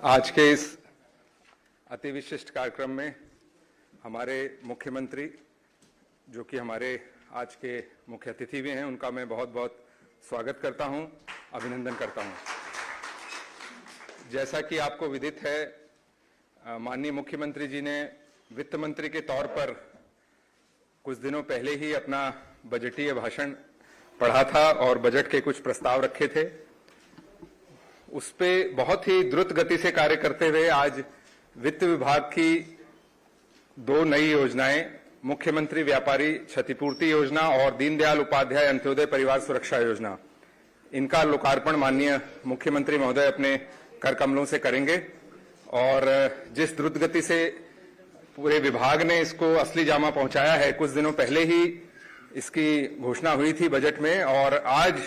आज के इस अति विशिष्ट कार्यक्रम में हमारे मुख्यमंत्री, जो कि हमारे आज के मुख्य अतिथि भी हैं, उनका मैं बहुत बहुत स्वागत करता हूं, अभिनंदन करता हूं। जैसा कि आपको विदित है, माननीय मुख्यमंत्री जी ने वित्त मंत्री के तौर पर कुछ दिनों पहले ही अपना बजटीय भाषण पढ़ा था और बजट के कुछ प्रस्ताव रखे थे। उस पे बहुत ही द्रुत गति से कार्य करते हुए आज वित्त विभाग की 2 नई योजनाएं, मुख्यमंत्री व्यापारी क्षतिपूर्ति योजना और दीनदयाल उपाध्याय अंत्योदय परिवार सुरक्षा योजना, इनका लोकार्पण माननीय मुख्यमंत्री महोदय अपने कर कमलों से करेंगे। और जिस द्रुत गति से पूरे विभाग ने इसको असली जामा पहुंचाया है, कुछ दिनों पहले ही इसकी घोषणा हुई थी बजट में और आज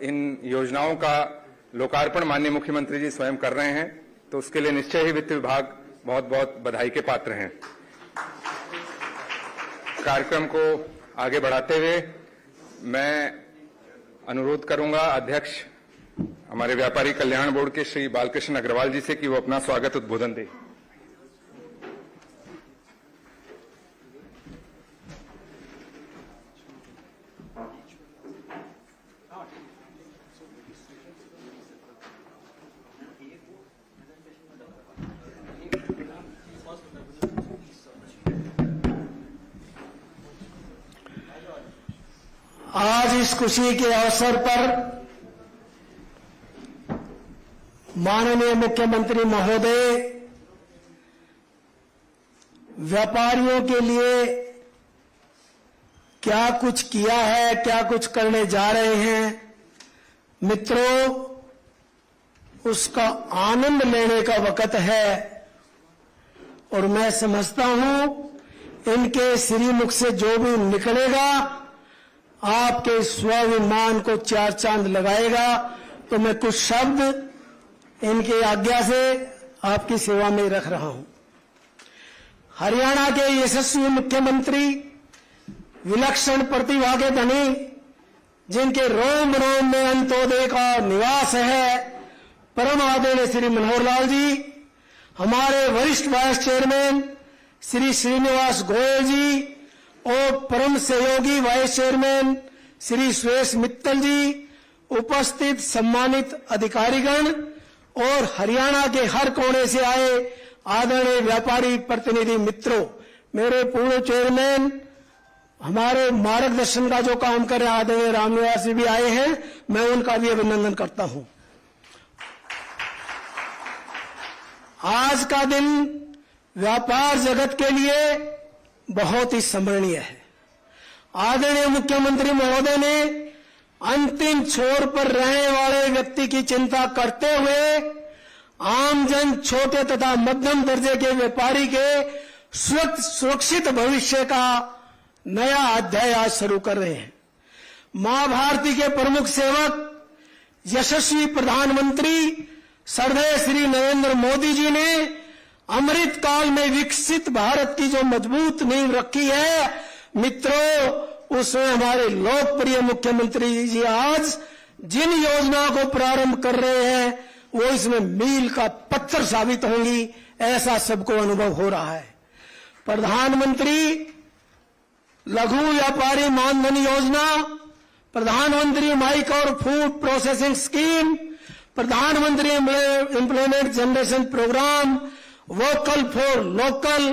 इन योजनाओं का लोकार्पण माननीय मुख्यमंत्री जी स्वयं कर रहे हैं, तो उसके लिए निश्चय ही वित्त विभाग बहुत बहुत बधाई के पात्र हैं। कार्यक्रम को आगे बढ़ाते हुए मैं अनुरोध करूंगा अध्यक्ष हमारे व्यापारी कल्याण बोर्ड के श्री बालकृष्ण अग्रवाल जी से कि वो अपना स्वागत उद्बोधन दें। आज इस खुशी के अवसर पर माननीय मुख्यमंत्री महोदय व्यापारियों के लिए क्या कुछ किया है, क्या कुछ करने जा रहे हैं, मित्रों, उसका आनंद लेने का वक्त है। और मैं समझता हूं इनके श्रीमुख से जो भी निकलेगा आपके स्वाभिमान को 4 चांद लगाएगा। तो मैं कुछ शब्द इनकी आज्ञा से आपकी सेवा में रख रहा हूं। हरियाणा के यशस्वी मुख्यमंत्री, विलक्षण प्रतिभा के धनी, जिनके रोम रोम में अंत्योदय का निवास है, परम आदरणीय श्री मनोहर लाल जी, हमारे वरिष्ठ वाइस चेयरमैन श्री श्रीनिवास गोयल जी और परम सहयोगी वाइस चेयरमैन श्री सुरेश मित्तल जी, उपस्थित सम्मानित अधिकारीगण और हरियाणा के हर कोने से आए आदरणीय व्यापारी प्रतिनिधि मित्रों, मेरे पूर्व चेयरमैन, हमारे मार्गदर्शन का जो काम कर रहे आदरणीय रामनिवास जी भी आए हैं, मैं उनका भी अभिनंदन करता हूं। आज का दिन व्यापार जगत के लिए बहुत ही स्मरणीय है। आदरणीय मुख्यमंत्री महोदय ने अंतिम छोर पर रहने वाले व्यक्ति की चिंता करते हुए आमजन, छोटे तथा मध्यम दर्जे के व्यापारी के सुरक्षित भविष्य का नया अध्याय आज शुरू कर रहे हैं। मां भारती के प्रमुख सेवक, यशस्वी प्रधानमंत्री श्रद्धेय श्री नरेंद्र मोदी जी ने अमृत काल में विकसित भारत की जो मजबूत नींव रखी है, मित्रों, उसमें हमारे लोकप्रिय मुख्यमंत्री जी आज जिन योजनाओं को प्रारंभ कर रहे हैं वो इसमें मील का पत्थर साबित होंगी, ऐसा सबको अनुभव हो रहा है। प्रधानमंत्री लघु व्यापारी मानधन योजना, प्रधानमंत्री माइक्रो और फूड प्रोसेसिंग स्कीम, प्रधानमंत्री employment generation programme, vocal for local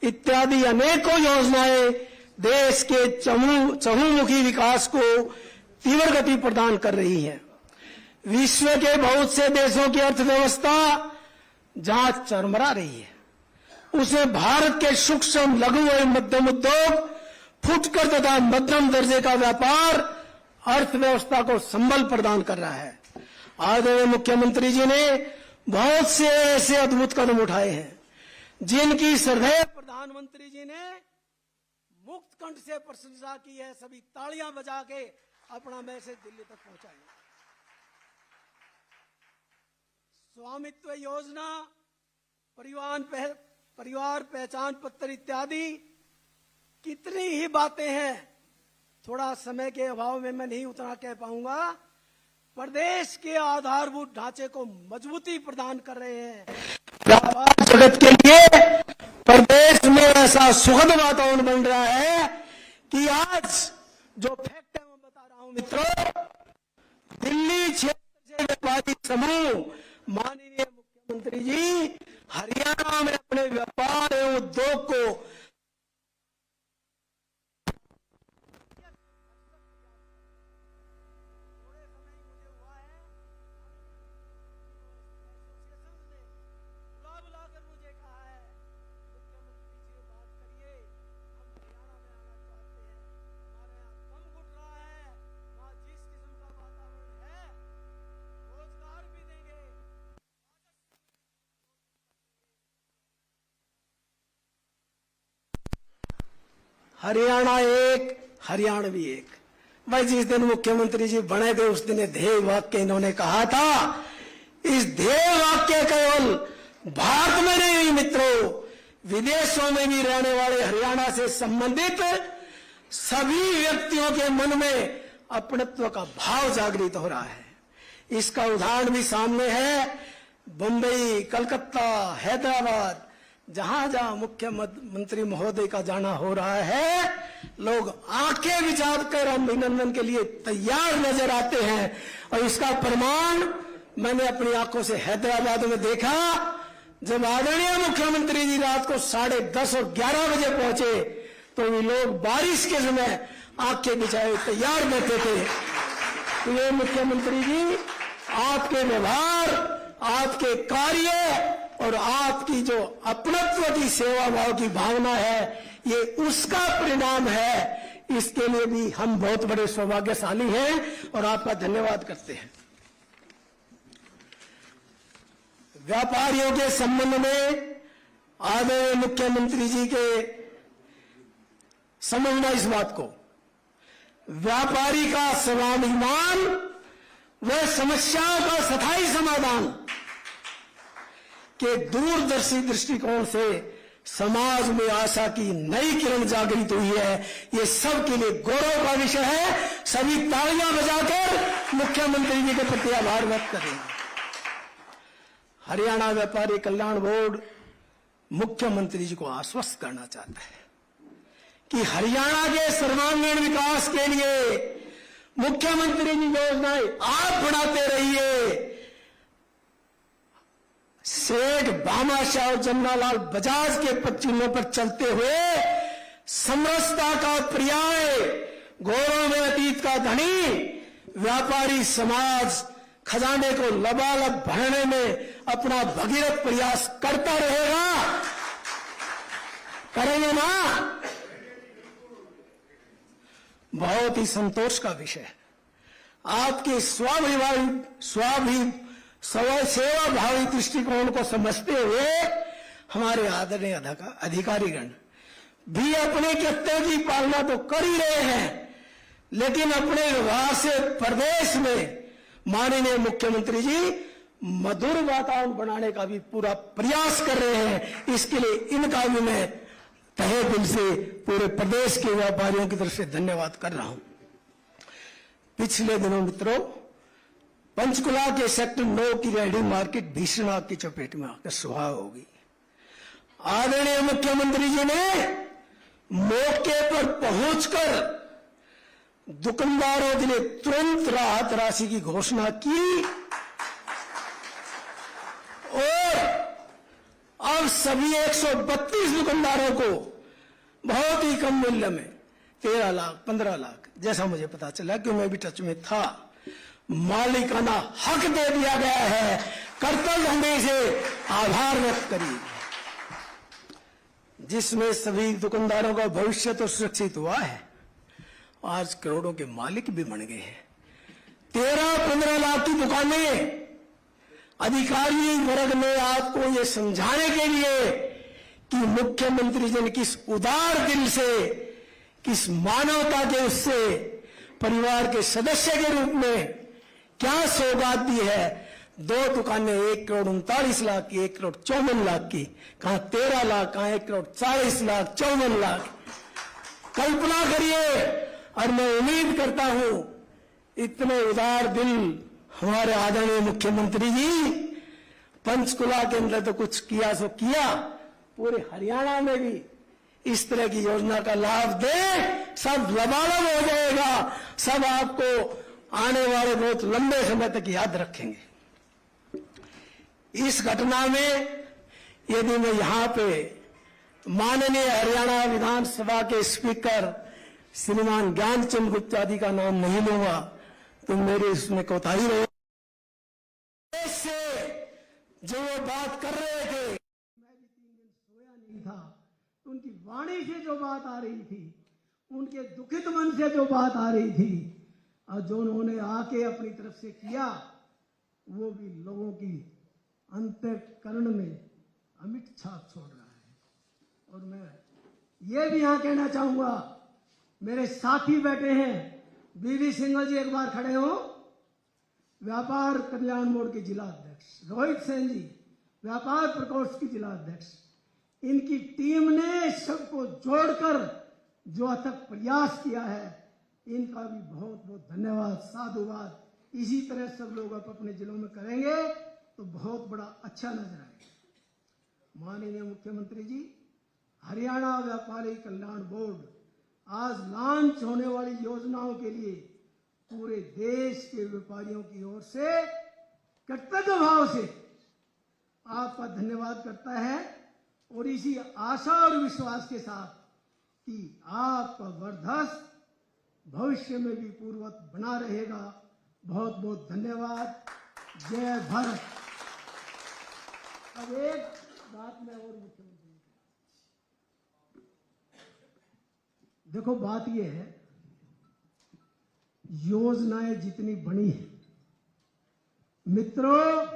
इत्यादि अनेकों योजनाएं देश के चहुमुखी विकास को तीव्र गति प्रदान कर रही हैं। विश्व के बहुत से देशों की अर्थव्यवस्था जहां चरमरा रही है, उसमें भारत के सूक्ष्म, लघु और मध्यम उद्योग, फुटकर तथा मध्यम दर्जे का व्यापार अर्थव्यवस्था को संबल प्रदान कर रहा है। आदरणीय मुख्यमंत्री जी ने बहुत से ऐसे अद्भुत कदम उठाए हैं जिनकी श्रद्धेय प्रधानमंत्री जी ने मुक्त कंठ से प्रशंसा की है। सभी तालियां बजा के अपना मैसेज दिल्ली तक पहुंचाएं। स्वामित्व योजना, परिवार पहचान पत्र इत्यादि कितनी ही बातें हैं, थोड़ा समय के अभाव में मैं नहीं उतना कह पाऊंगा। प्रदेश के आधारभूत ढांचे को मजबूती प्रदान कर रहे हैं। व्यापार जगत के लिए प्रदेश में ऐसा सुखद वातावरण बन रहा है कि आज जो फैक्ट है मैं बता रहा हूं मित्रों, दिल्ली क्षेत्र से व्यापारी समूह माननीय मुख्यमंत्री जी हरियाणा में अपने व्यापार एवं उद्योग को हरियाणा एक, हरियाणवी एक। भाई जिस दिन मुख्यमंत्री जी बने थे उस दिन ध्येय वाक्य इन्होंने कहा था। इस ध्येय वाक्य केवल भारत में नहीं मित्रों, विदेशों में भी रहने वाले हरियाणा से संबंधित सभी व्यक्तियों के मन में अपनत्व का भाव जागृत हो रहा है। इसका उदाहरण भी सामने है। बंबई, कलकत्ता, हैदराबाद, जहां जहां मुख्यमंत्री महोदय का जाना हो रहा है, लोग आंखें विचार कर अभिनंदन के लिए तैयार नजर आते हैं। और इसका प्रमाण मैंने अपनी आंखों से हैदराबाद में देखा। जब आदरणीय मुख्यमंत्री जी रात को 10:30 और 11 बजे पहुंचे तो भी लोग बारिश के समय आंखें बिछाए तैयार बैठे थे। तो ये मुख्यमंत्री जी, आपके व्यवहार, आपके कार्य और आपकी जो अपनत्व की सेवा भाव की भावना है, ये उसका परिणाम है। इसके लिए भी हम बहुत बड़े सौभाग्यशाली हैं और आपका धन्यवाद करते हैं। व्यापारियों के संबंध में आदरणीय मुख्यमंत्री जी के समझना इस बात को, व्यापारी का स्वाभिमान व समस्याओं का स्थायी समाधान के दूरदर्शी दृष्टिकोण से समाज में आशा की नई किरण जागृत हुई है। ये सबके लिए गौरव का विषय है। सभी तालियां बजाकर मुख्यमंत्री जी के प्रति आभार व्यक्त करें। हरियाणा व्यापारी कल्याण बोर्ड मुख्यमंत्री जी को आश्वस्त करना चाहता है कि हरियाणा के सर्वांगीण विकास के लिए मुख्यमंत्री जी योजनाएं आप बढ़ाते रहिए। सेठ भामाशाह और जमनालाल बजाज के पचिन्हों पर चलते हुए समरसता का पर्याय, गौरव में अतीत का धनी व्यापारी समाज खजाने को लबालब भरने में अपना भगीरथ प्रयास करता रहेगा। करेंगे ना? बहुत ही संतोष का विषय है। आपके सेवा भावी दृष्टिकोण को समझते हुए हमारे आदरणीय अधिकारीगण भी अपने कर्तव्य की पालना तो कर ही रहे हैं, लेकिन अपने व्यवहार से प्रदेश में माननीय मुख्यमंत्री जी मधुर वातावरण बनाने का भी पूरा प्रयास कर रहे हैं। इसके लिए इनका भी मैं तहे दिल से पूरे प्रदेश के व्यापारियों की तरफ से धन्यवाद कर रहा हूं। पिछले दिनों मित्रों, पंचकुला के सेक्टर 9 की रेहड़ी मार्केट भीषण आग की चपेट में आकर सुहा हो गई। आदरणीय मुख्यमंत्री जी ने मौके पर पहुंचकर दुकानदारों के लिए तुरंत राहत राशि की घोषणा की और अब सभी 132 दुकानदारों को बहुत ही कम मूल्य में 13 लाख 15 लाख जैसा मुझे पता चला, कि मैं भी टच में था, मालिकाना हक दे दिया गया है। कर्तव्य हमें से आभार व्यक्त करिए, जिसमें सभी दुकानदारों का भविष्य तो सुरक्षित हुआ है, आज करोड़ों के मालिक भी बन गए हैं। 13-15 लाख की दुकानें अधिकारी वर्ग ने आपको ये समझाने के लिए कि मुख्यमंत्री जी ने किस उदार दिल से, किस मानवता के उससे परिवार के सदस्य के रूप में क्या सौगात दी है। 2 दुकानें 1,39,00,000 की, 1,54,00,000 की, कहां 13 लाख, कहां 1,40,00,000, 54 लाख। कल्पना करिए। और मैं उम्मीद करता हूं इतने उदार दिल हमारे आदरणीय मुख्यमंत्री जी पंचकुला के अंदर तो कुछ किया सो किया, पूरे हरियाणा में भी इस तरह की योजना का लाभ दे, सब लबालब हो जाएगा। सब आपको आने वाले बहुत लंबे समय तक याद रखेंगे। इस घटना में यदि मैं यहाँ पे माननीय हरियाणा विधानसभा के स्पीकर श्रीमान ज्ञानचंद गुप्ता जी का नाम नहीं लूंगा तो मेरी इसमें कोताही रहे। से जो वो बात कर रहे थे, मैं भी 3 दिन सोया नहीं था, तो उनकी वाणी से जो बात आ रही थी, उनके दुखित मन से जो बात आ रही थी, और जो उन्होंने आके अपनी तरफ से किया, वो भी लोगों की अंतःकरण में अमिट छाप छोड़ रहा है। और मैं ये भी यहां कहना चाहूंगा, मेरे साथी बैठे हैं, बीवी सिंघल जी एक बार खड़े हो, व्यापार कल्याण बोर्ड के जिला अध्यक्ष, रोहित सेन जी व्यापार प्रकोष्ठ की जिला अध्यक्ष, इनकी टीम ने सबको जोड़कर जो अथक प्रयास किया है, इनका भी बहुत बहुत धन्यवाद, साधुवाद। इसी तरह सब लोग अपने जिलों में करेंगे तो बहुत बड़ा अच्छा नजर आएगा। माननीय मुख्यमंत्री जी, हरियाणा व्यापारी कल्याण बोर्ड आज लॉन्च होने वाली योजनाओं के लिए पूरे देश के व्यापारियों की ओर से कर्तव्य भाव से आपका धन्यवाद करता है, और इसी आशा और विश्वास के साथ कि आपका वर्धस्त भविष्य में भी पूर्ववत बना रहेगा। बहुत बहुत धन्यवाद। जय भारत। अब एक बात मैं और मुख्यमंत्री, देखो बात यह है, योजनाएं जितनी बनी है मित्रों,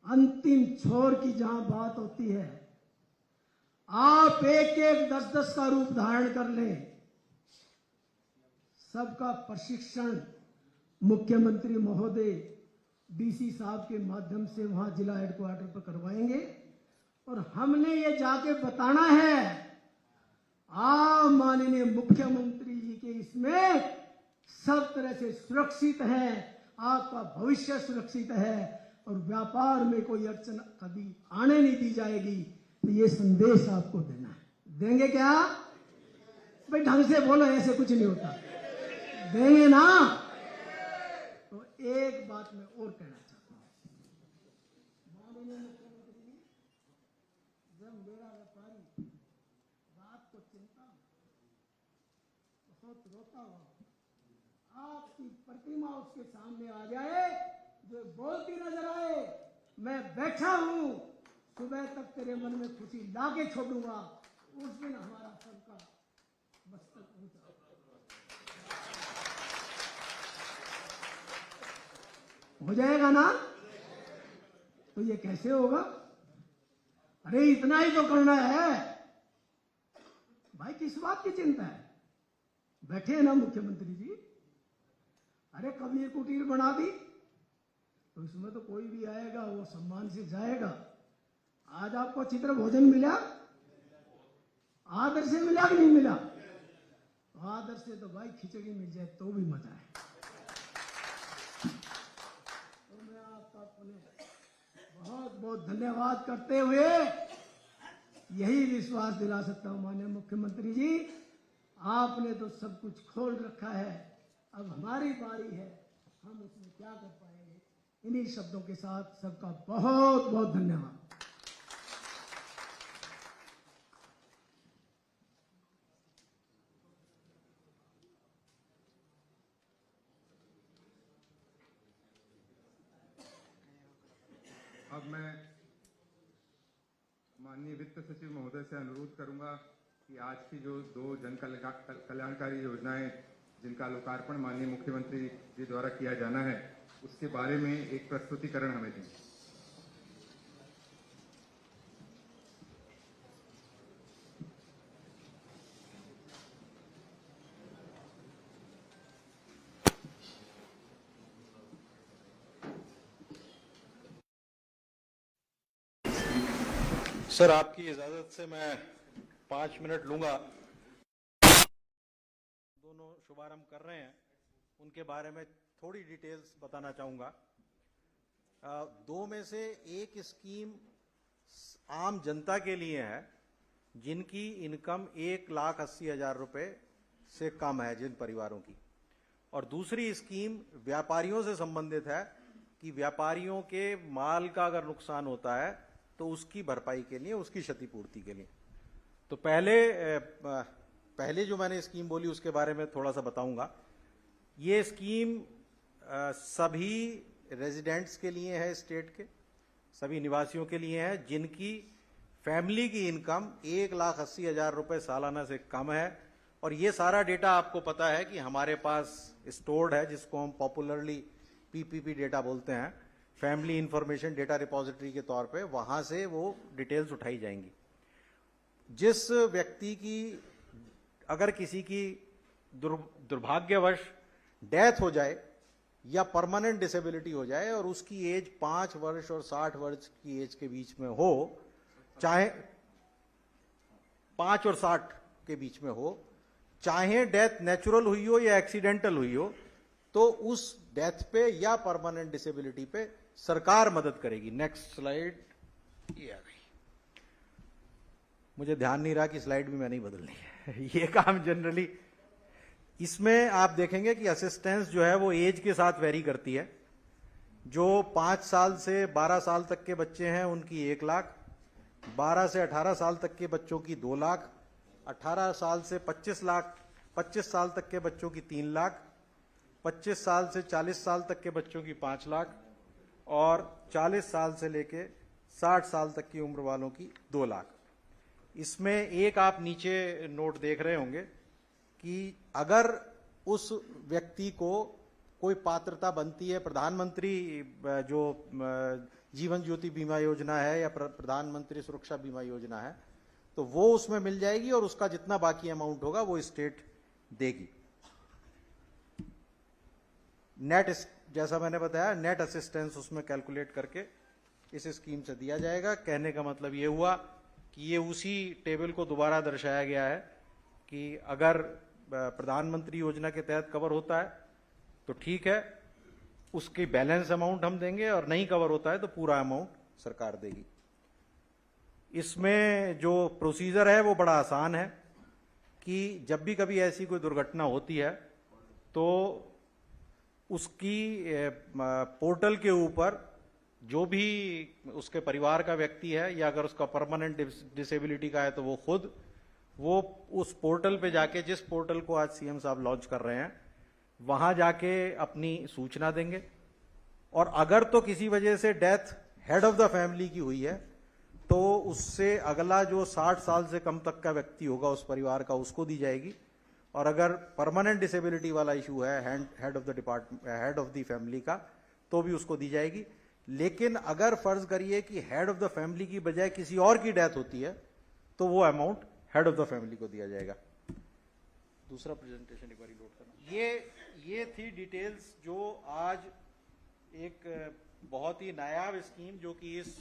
अंतिम छोर की जहां बात होती है, आप एक एक 10-10 का रूप धारण कर लें, सबका प्रशिक्षण मुख्यमंत्री महोदय डीसी साहब के माध्यम से वहां जिला हेडक्वार्टर पर करवाएंगे। और हमने ये जाके बताना है, आप माननीय मुख्यमंत्री जी के इसमें सब तरह से सुरक्षित हैं, आपका भविष्य सुरक्षित है, और व्यापार में कोई अड़चन कभी आने नहीं दी जाएगी। तो ये संदेश आपको देना है। देंगे क्या भाई? ढंग से बोलो, ऐसे कुछ नहीं होता। देंगे ना? तो एक बात मैं और कहना चाहता हूं, माननीय मुख्यमंत्री जी, जब मेरा व्यापारी रात को चिंता बहुत रोता हुआ आपकी प्रतिमा उसके सामने आ जाए, जो बोलती नजर आए, मैं बैठा हूं, सुबह तक तेरे मन में खुशी लाके छोड़ूंगा, उस दिन हमारा सबका मस्तक ऊंचा हो जाएगा ना? तो ये कैसे होगा? अरे इतना ही तो करना है भाई, किस बात की चिंता है? बैठे हैं ना मुख्यमंत्री जी। अरे कबीर कुटीर बना दी तो इसमें तो कोई भी आएगा वो सम्मान से जाएगा। आज आपको चित्र भोजन मिला, आदर से मिला कि नहीं मिला? आदर से तो भाई खिचड़ी मिल जाए तो भी मजा है। तो मैं आपका बहुत बहुत धन्यवाद करते हुए यही विश्वास दिला सकता हूं, माननीय मुख्यमंत्री जी, आपने तो सब कुछ खोल रखा है, अब हमारी बारी है, हम उसमें क्या कर पाएंगे। इन्हीं शब्दों के साथ सबका बहुत बहुत धन्यवाद। अब मैं माननीय वित्त सचिव महोदय से अनुरोध करूंगा कि आज की जो 2 जन कल्याणकारी योजनाएं जिनका लोकार्पण माननीय मुख्यमंत्री जी द्वारा किया जाना है, उसके बारे में एक प्रस्तुतिकरण हमें दें। सर, आपकी इजाजत से मैं 5 मिनट लूंगा। दोनों शुभारंभ कर रहे हैं, उनके बारे में थोड़ी डिटेल्स बताना चाहूंगा। दो में से एक स्कीम आम जनता के लिए है जिनकी इनकम 1,80,000 रुपए से कम है, जिन परिवारों की, और दूसरी स्कीम व्यापारियों से संबंधित है कि व्यापारियों के माल का अगर नुकसान होता है तो उसकी भरपाई के लिए, उसकी क्षतिपूर्ति के लिए। तो पहले जो मैंने स्कीम बोली उसके बारे में थोड़ा सा बताऊंगा। ये स्कीम सभी रेजिडेंट्स के लिए है, स्टेट के सभी निवासियों के लिए है जिनकी फैमिली की इनकम 1,80,000 रुपए सालाना से कम है। और ये सारा डेटा आपको पता है कि हमारे पास स्टोर्ड है, जिसको हम पॉपुलरली पीपीपी डेटा बोलते हैं, फैमिली इंफॉर्मेशन डेटा रिपोजिटरी के तौर पे। वहां से वो डिटेल्स उठाई जाएंगी। जिस व्यक्ति की, अगर किसी की दुर्भाग्यवश डेथ हो जाए या परमानेंट डिसेबिलिटी हो जाए और उसकी एज 5 वर्ष और 60 वर्ष की एज के बीच में हो, चाहे 5 और 60 के बीच में हो, चाहे डेथ नेचुरल हुई हो या एक्सीडेंटल हुई हो, तो उस डेथ पे या परमानेंट डिसेबिलिटी पे सरकार मदद करेगी। नेक्स्ट स्लाइड, ये आ गई। मुझे ध्यान नहीं रहा कि स्लाइड भी मैंने ही बदलनी है। ये काम जनरली, इसमें आप देखेंगे कि असिस्टेंस जो है वो एज के साथ वेरी करती है। जो 5 साल से 12 साल तक के बच्चे हैं उनकी 1 लाख, 12 से 18 साल तक के बच्चों की 2 लाख, 18 साल से 25 साल तक के बच्चों की 3 लाख, 25 साल से 40 साल तक के बच्चों की 5 लाख और 40 साल से लेके 60 साल तक की उम्र वालों की 2 लाख। इसमें एक आप नीचे नोट देख रहे होंगे कि अगर उस व्यक्ति को कोई पात्रता बनती है, प्रधानमंत्री जो जीवन ज्योति बीमा योजना है या प्रधानमंत्री सुरक्षा बीमा योजना है, तो वो उसमें मिल जाएगी और उसका जितना बाकी अमाउंट होगा वो स्टेट देगी। नेट, जैसा मैंने बताया, नेट असिस्टेंस उसमें कैलकुलेट करके इस स्कीम से दिया जाएगा। कहने का मतलब ये हुआ कि ये उसी टेबल को दोबारा दर्शाया गया है कि अगर प्रधानमंत्री योजना के तहत कवर होता है तो ठीक है, उसकी बैलेंस अमाउंट हम देंगे, और नहीं कवर होता है तो पूरा अमाउंट सरकार देगी। इसमें जो प्रोसीजर है वो बड़ा आसान है कि जब भी कभी ऐसी कोई दुर्घटना होती है तो उसकी पोर्टल के ऊपर जो भी उसके परिवार का व्यक्ति है या अगर उसका परमानेंट डिसेबिलिटी का है तो वो खुद वो उस पोर्टल पे जाके, जिस पोर्टल को आज सीएम साहब लॉन्च कर रहे हैं, वहां जाके अपनी सूचना देंगे। और अगर तो किसी वजह से death head of the family की हुई है तो उससे अगला जो 60 साल से कम तक का व्यक्ति होगा उस परिवार का, उसको दी जाएगी। और अगर परमानेंट डिसेबिलिटी वाला इशू है हेड ऑफ द फैमिली का, तो भी उसको दी जाएगी। लेकिन अगर फर्ज करिए कि हेड ऑफ द फैमिली की बजाय किसी और की डेथ होती है तो वो amount head of the family को दिया जाएगा। दूसरा प्रेजेंटेशन एक बार लोड करना। ये थी डिटेल्स जो आज एक बहुत ही नायाब स्कीम जो कि इस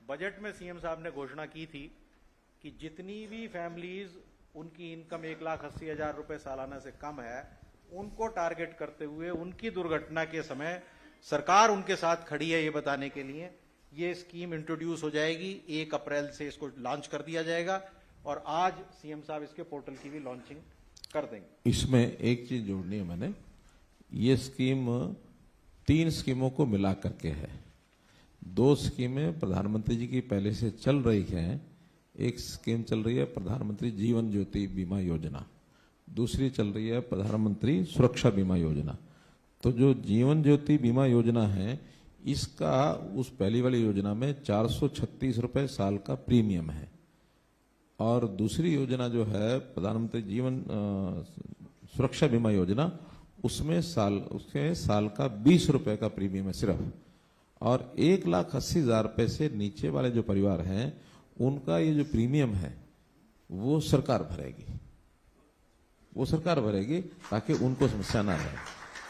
बजट में सीएम साहब ने घोषणा की थी कि जितनी भी फैमिलीज उनकी इनकम 1,80,000 रुपए सालाना से कम है, उनको टारगेट करते हुए उनकी दुर्घटना के समय सरकार उनके साथ खड़ी है, ये बताने के लिए ये स्कीम इंट्रोड्यूस हो जाएगी। 1 अप्रैल से इसको लॉन्च कर दिया जाएगा और आज सीएम साहब इसके पोर्टल की भी लॉन्चिंग कर देंगे। इसमें एक चीज जोड़नी है मैंने, ये स्कीम 3 स्कीमों को मिला करके है। 2 स्कीमें प्रधानमंत्री जी की पहले से चल रही हैं। एक स्कीम चल रही है प्रधानमंत्री जीवन ज्योति बीमा योजना, दूसरी चल रही है प्रधानमंत्री सुरक्षा बीमा योजना। तो जो जीवन ज्योति बीमा योजना है, इसका उस पहली वाली योजना में 436 रुपए साल का प्रीमियम है, और दूसरी योजना जो है प्रधानमंत्री जीवन सुरक्षा बीमा योजना, उसमें साल का 20 रुपए का प्रीमियम है सिर्फ। और 1,80,000 रुपए से नीचे वाले जो परिवार हैं उनका ये जो प्रीमियम है वो सरकार भरेगी, ताकि उनको समस्या ना रहे।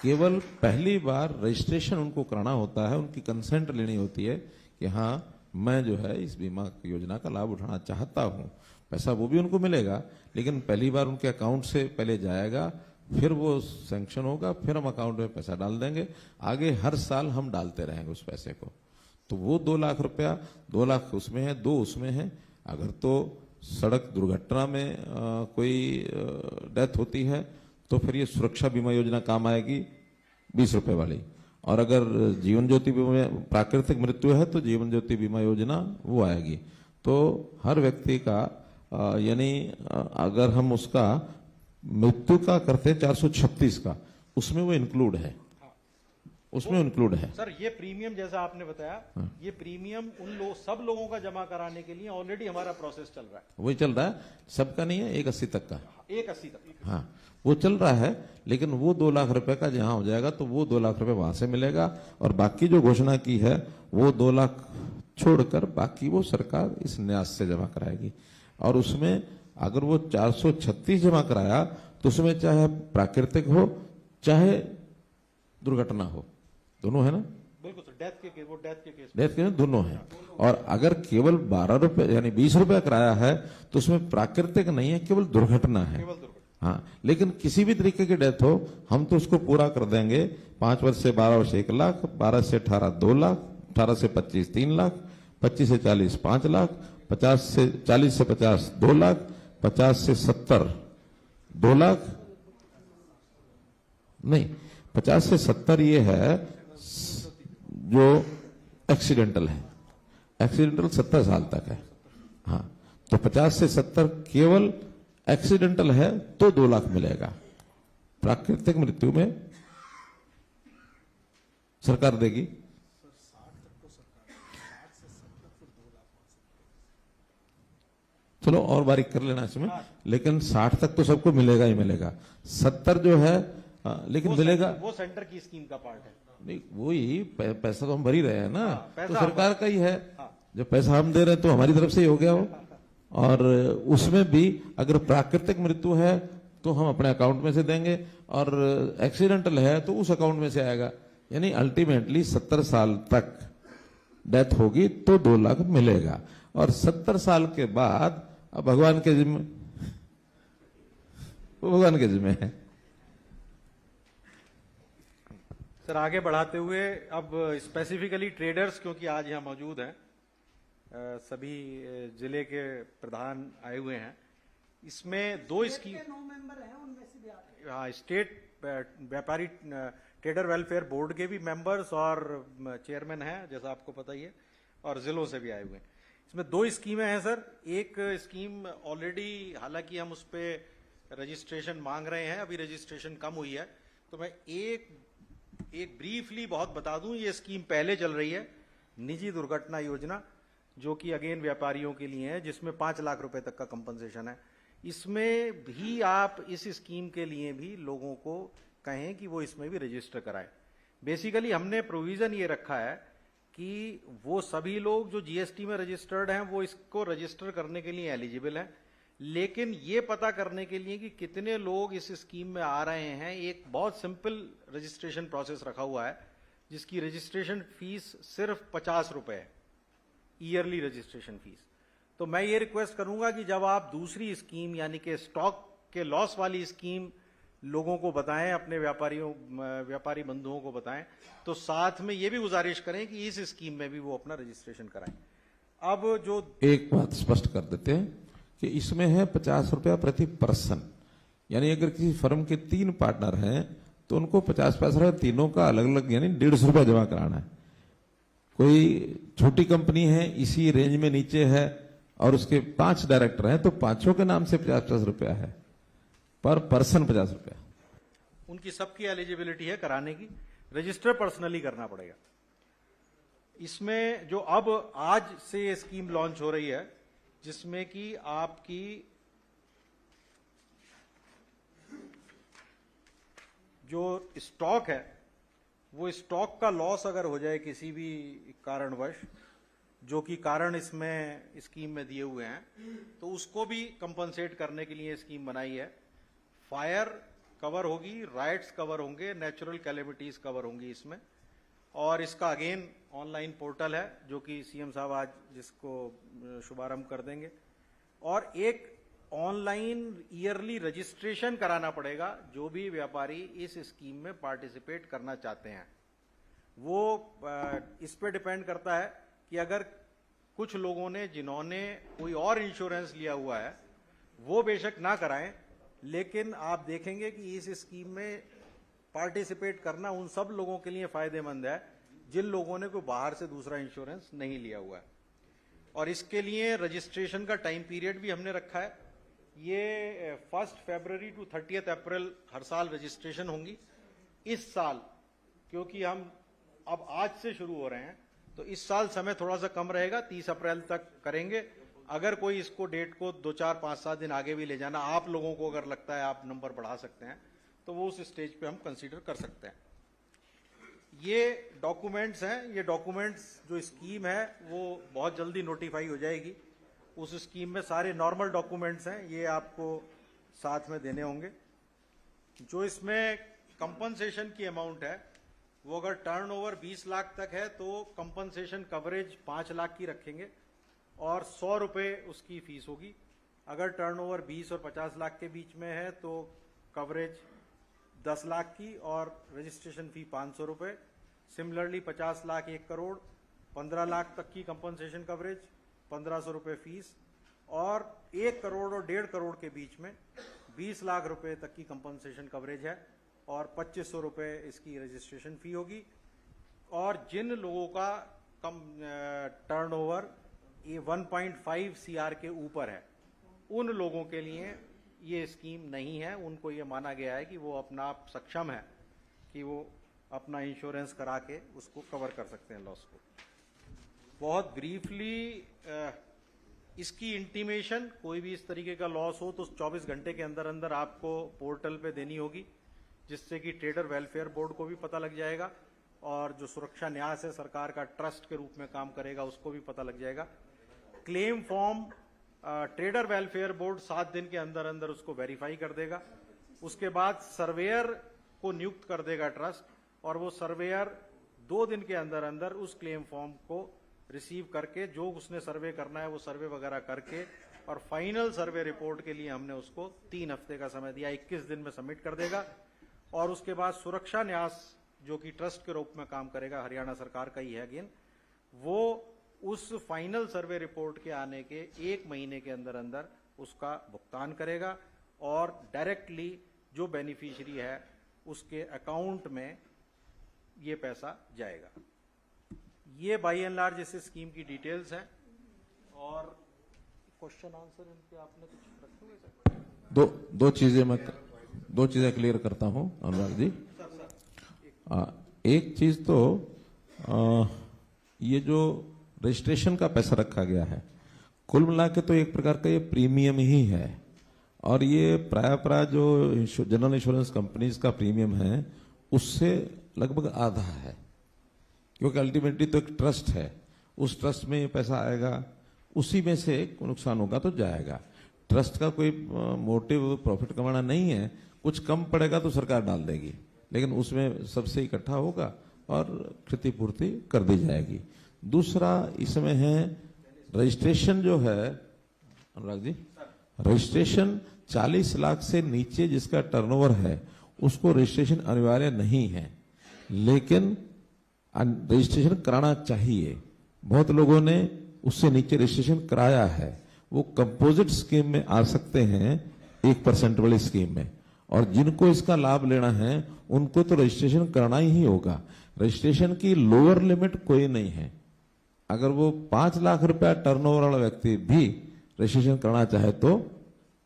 केवल पहली बार रजिस्ट्रेशन उनको कराना होता है, उनकी कंसेंट लेनी होती है कि हाँ मैं जो है इस बीमा योजना का लाभ उठाना चाहता हूं। पैसा वो भी उनको मिलेगा, लेकिन पहली बार उनके अकाउंट से पहले जाएगा, फिर वो सैंक्शन होगा, फिर हम अकाउंट में पैसा डाल देंगे, आगे हर साल हम डालते रहेंगे उस पैसे को। तो वो 2 लाख रुपया, 2 लाख उसमें है, 2 उसमें है। अगर तो सड़क दुर्घटना में कोई डेथ होती है तो फिर ये सुरक्षा बीमा योजना काम आएगी 20 रुपए वाली, और अगर जीवन ज्योति बीमा, प्राकृतिक मृत्यु है तो जीवन ज्योति बीमा योजना वो आएगी। तो हर व्यक्ति का यानी अगर हम उसका मृत्यु का करते हैं 436 का, उसमें वो इंक्लूड है, उसमें इंक्लूड है। सर ये प्रीमियम जैसा आपने बताया, ये प्रीमियम सब लोगों का जमा कराने के लिए ऑलरेडी हमारा प्रोसेस चल रहा है। वही चल रहा है, सबका नहीं है, 180 तक का। 180 तक, हाँ वो चल रहा है, लेकिन वो 2 लाख रुपए का जहां हो जाएगा तो वो 2 लाख रुपए वहां से मिलेगा, और बाकी जो घोषणा की है वो 2 लाख छोड़कर बाकी वो सरकार इस न्यास से जमा कराएगी। और उसमें अगर वो 436 जमा कराया तो उसमें चाहे प्राकृतिक हो चाहे दुर्घटना हो, दोनों है ना, बिल्कुल सर, डेथ के केस दोनों है। और अगर केवल 12 रुपए यानी 20 रुपए कराया है तो उसमें प्राकृतिक नहीं है, केवल दुर्घटना है। हाँ, लेकिन किसी भी तरीके की डेथ हो हम तो उसको पूरा कर देंगे। 5 वर्ष से 12 वर्ष 1 लाख, 12 से 18 2 लाख, 18 से 25 3 लाख, 25 से 40 5 लाख, 40 से 50 2 लाख, 50 से 70 2 लाख, नहीं 50 से 70 ये है जो एक्सीडेंटल है, एक्सीडेंटल 70 साल तक है। हाँ, तो 50 से 70 केवल एक्सीडेंटल है तो 2 लाख मिलेगा। प्राकृतिक मृत्यु में सरकार देगी। चलो और बारीक कर लेना इसमें, लेकिन 60 तक तो सबको मिलेगा ही मिलेगा। 70 जो है लेकिन मिलेगा, वो सेंटर की स्कीम का पार्ट है। नहीं वही पैसा तो हम भर ही रहे हैं ना, तो सरकार का ही है। हाँ। जब पैसा हम दे रहे हैं तो हमारी तरफ से ही हो गया वो। और उसमें भी अगर प्राकृतिक मृत्यु है तो हम अपने अकाउंट में से देंगे, और एक्सीडेंटल है तो उस अकाउंट में से आएगा। यानी अल्टीमेटली 70 साल तक डेथ होगी तो 2 लाख मिलेगा। और 70 साल के बाद अब भगवान के जिम्मे, वो भगवान के जिम्मे है। सर आगे बढ़ाते हुए अब स्पेसिफिकली ट्रेडर्स, क्योंकि आज यहाँ मौजूद हैं, सभी जिले के प्रधान आए हुए हैं, इसमें 2 स्कीम, 9 मेंबर हैं, उनमें से भी आप हाँ, स्टेट व्यापारी ट्रेडर वेलफेयर बोर्ड के भी मेंबर्स और चेयरमैन हैं, जैसा आपको पता ही है, और जिलों से भी आए हुए हैं। इसमें 2 स्कीमें हैं सर। एक स्कीम ऑलरेडी, हालांकि हम उस पर रजिस्ट्रेशन मांग रहे हैं, अभी रजिस्ट्रेशन कम हुई है, तो मैं एक ब्रीफली बहुत बता दूं। ये स्कीम पहले चल रही है, निजी दुर्घटना योजना, जो कि अगेन व्यापारियों के लिए है, जिसमें 5 लाख रुपए तक का कंपनसेशन है। इसमें भी आप इस स्कीम के लिए भी लोगों को कहें कि वो इसमें भी रजिस्टर कराएं। बेसिकली हमने प्रोविजन ये रखा है कि वो सभी लोग जो जीएसटी में रजिस्टर्ड हैं वो इसको रजिस्टर करने के लिए एलिजिबल हैं, लेकिन ये पता करने के लिए कि कितने लोग इस स्कीम में आ रहे हैं, एक बहुत सिंपल रजिस्ट्रेशन प्रोसेस रखा हुआ है, जिसकी रजिस्ट्रेशन फीस सिर्फ 50 रुपए है, ईयरली रजिस्ट्रेशन फीस। तो मैं ये रिक्वेस्ट करूंगा कि जब आप दूसरी स्कीम यानी कि स्टॉक के लॉस वाली स्कीम लोगों को बताएं, अपने व्यापारी बंधुओं को बताएं, तो साथ में ये भी गुजारिश करें कि इस स्कीम में भी वो अपना रजिस्ट्रेशन कराएं। अब जो एक बात स्पष्ट कर देते हैं कि इसमें है 50 रुपया प्रति पर्सन, यानी अगर किसी फर्म के 3 पार्टनर हैं तो उनको 50 पैसा तीनों का अलग अलग यानी 150 रुपया जमा कराना है। कोई छोटी कंपनी है इसी रेंज में नीचे है और उसके 5 डायरेक्टर हैं तो 5 के नाम से 50 रुपया है, पर पर्सन 50 रुपया। उनकी सबकी एलिजिबिलिटी है कराने की, रजिस्टर पर्सनली करना पड़ेगा। इसमें जो अब आज से ये स्कीम लॉन्च हो रही है, जिसमें कि आपकी जो स्टॉक है, वो स्टॉक का लॉस अगर हो जाए किसी भी कारणवश, जो कि कारण इसमें स्कीम में दिए हुए हैं, तो उसको भी कंपनसेट करने के लिए स्कीम बनाई है। फायर कवर होगी, राइट्स कवर होंगे, नेचुरल कैलेमिटीज कवर होंगी इसमें, और इसका अगेन ऑनलाइन पोर्टल है जो कि सीएम साहब आज जिसको शुभारंभ कर देंगे। और एक ऑनलाइन ईयरली रजिस्ट्रेशन कराना पड़ेगा। जो भी व्यापारी इस स्कीम में पार्टिसिपेट करना चाहते हैं, वो इस पे डिपेंड करता है कि अगर कुछ लोगों ने जिन्होंने कोई और इंश्योरेंस लिया हुआ है वो बेशक ना कराएं, लेकिन आप देखेंगे कि इस स्कीम में पार्टिसिपेट करना उन सब लोगों के लिए फायदेमंद है जिन लोगों ने कोई बाहर से दूसरा इंश्योरेंस नहीं लिया हुआ है। और इसके लिए रजिस्ट्रेशन का टाइम पीरियड भी हमने रखा है। ये 1 फरवरी टू 30 अप्रैल हर साल रजिस्ट्रेशन होंगी। इस साल क्योंकि हम अब आज से शुरू हो रहे हैं तो इस साल समय थोड़ा सा कम रहेगा, 30 अप्रैल तक करेंगे। अगर कोई इसको डेट को 2, 4, 5, 7 दिन आगे भी ले जाना आप लोगों को अगर लगता है आप नंबर बढ़ा सकते हैं तो वो उस स्टेज पे हम कंसीडर कर सकते हैं। ये डॉक्यूमेंट्स हैं, ये डॉक्यूमेंट्स जो स्कीम है वो बहुत जल्दी नोटिफाई हो जाएगी। उस स्कीम में सारे नॉर्मल डॉक्यूमेंट्स हैं, ये आपको साथ में देने होंगे। जो इसमें कंपनसेशन की अमाउंट है वो अगर टर्नओवर 20 लाख तक है तो कंपनसेशन कवरेज 5 लाख की रखेंगे और 100 रुपए उसकी फीस होगी। अगर टर्नओवर 20 और 50 लाख के बीच में है तो कवरेज 10 लाख की और रजिस्ट्रेशन फी 500 रुपए। सिमिलरली 50 लाख 1 करोड़ 15 लाख तक की कंपनसेशन कवरेज 1500 रुपए फीस, और 1 करोड़ और 1.5 करोड़ के बीच में 20 लाख रुपए तक की कंपनसेशन कवरेज है और 2500 रुपए इसकी रजिस्ट्रेशन फी होगी। और जिन लोगों का कम टर्नओवर ये 1.5 CR के ऊपर है उन लोगों के लिए ये स्कीम नहीं है। उनको ये माना गया है कि वो अपना आप सक्षम है कि वो अपना इंश्योरेंस करा के उसको कवर कर सकते हैं लॉस को। बहुत ब्रीफली इसकी इंटीमेशन, कोई भी इस तरीके का लॉस हो तो 24 घंटे के अंदर अंदर आपको पोर्टल पे देनी होगी, जिससे कि ट्रेडर वेलफेयर बोर्ड को भी पता लग जाएगा और जो सुरक्षा न्यास है सरकार का ट्रस्ट के रूप में काम करेगा उसको भी पता लग जाएगा। Claim form trader welfare board 7 दिन के अंदर अंदर उसको वेरीफाई कर देगा। उसके बाद सर्वेयर को नियुक्त कर देगा ट्रस्ट और वो सर्वेयर 2 दिन के अंदर अंदर उस क्लेम फॉर्म को रिसीव करके जो उसने सर्वे करना है वो सर्वे वगैरह करके और फाइनल सर्वे रिपोर्ट के लिए हमने उसको 3 हफ्ते का समय दिया, 21 दिन में सबमिट कर देगा। और उसके बाद सुरक्षा न्यास जो कि ट्रस्ट के रूप में काम करेगा, हरियाणा सरकार का ही है अगेन, वो उस फाइनल सर्वे रिपोर्ट के आने के 1 महीने के अंदर अंदर उसका भुगतान करेगा और डायरेक्टली जो बेनिफिशियरी है उसके अकाउंट में ये पैसा जाएगा। ये बाय एंड लार्ज इस स्कीम की डिटेल्स हैं। और क्वेश्चन आंसर इनके आपने कुछ रखे हुए सर? दो चीजें क्लियर करता हूं अनुराग जी। एक चीज तो ये जो रजिस्ट्रेशन का पैसा रखा गया है कुल मिला के तो एक प्रकार का ये प्रीमियम ही है और ये प्राय जो जनरल इंश्योरेंस कंपनीज का प्रीमियम है उससे लगभग आधा है, क्योंकि अल्टीमेटली तो एक ट्रस्ट है, उस ट्रस्ट में ये पैसा आएगा, उसी में से नुकसान होगा तो जाएगा। ट्रस्ट का कोई मोटिव प्रॉफिट कमाना नहीं है, कुछ कम पड़ेगा तो सरकार डाल देगी, लेकिन उसमें सबसे इकट्ठा होगा और क्षतिपूर्ति कर दी जाएगी। दूसरा इसमें है रजिस्ट्रेशन जो है अनुराग जी, रजिस्ट्रेशन 40 लाख से नीचे जिसका टर्नओवर है उसको रजिस्ट्रेशन अनिवार्य नहीं है, लेकिन रजिस्ट्रेशन कराना चाहिए। बहुत लोगों ने उससे नीचे रजिस्ट्रेशन कराया है, वो कंपोजिट स्कीम में आ सकते हैं 1% वाली स्कीम में, और जिनको इसका लाभ लेना है उनको तो रजिस्ट्रेशन करना ही होगा। रजिस्ट्रेशन की लोअर लिमिट कोई नहीं है, अगर वो 5 लाख रुपया टर्नओवर वाला व्यक्ति भी रजिस्ट्रेशन करना चाहे तो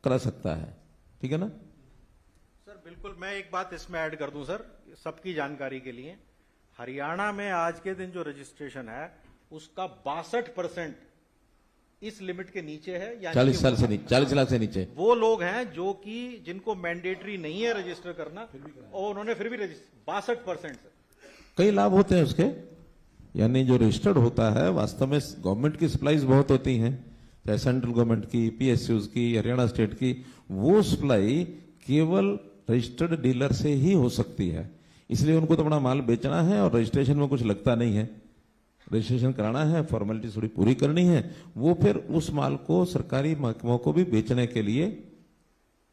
करा सकता है, ठीक है ना सर? बिल्कुल, मैं एक बात इसमें ऐड कर दूं सर, सबकी जानकारी के लिए। हरियाणा में आज के दिन जो रजिस्ट्रेशन है उसका 62% इस लिमिट के नीचे है, यानी 40 साल से नीचे, 40 लाख से नीचे वो लोग हैं जो कि जिनको मैंडेटरी नहीं है रजिस्टर करना और उन्होंने फिर भी 62%। कई लाभ होते हैं उसके, यानी जो रजिस्टर्ड होता है वास्तव में गवर्नमेंट की सप्लाईज बहुत होती हैं, चाहे सेंट्रल गवर्नमेंट की, पीएसयूज की, हरियाणा स्टेट की, वो सप्लाई केवल रजिस्टर्ड डीलर से ही हो सकती है। इसलिए उनको तो अपना माल बेचना है और रजिस्ट्रेशन में कुछ लगता नहीं है, रजिस्ट्रेशन कराना है, फॉर्मेलिटी थोड़ी पूरी करनी है, वो फिर उस माल को सरकारी महकमों को भी बेचने के लिए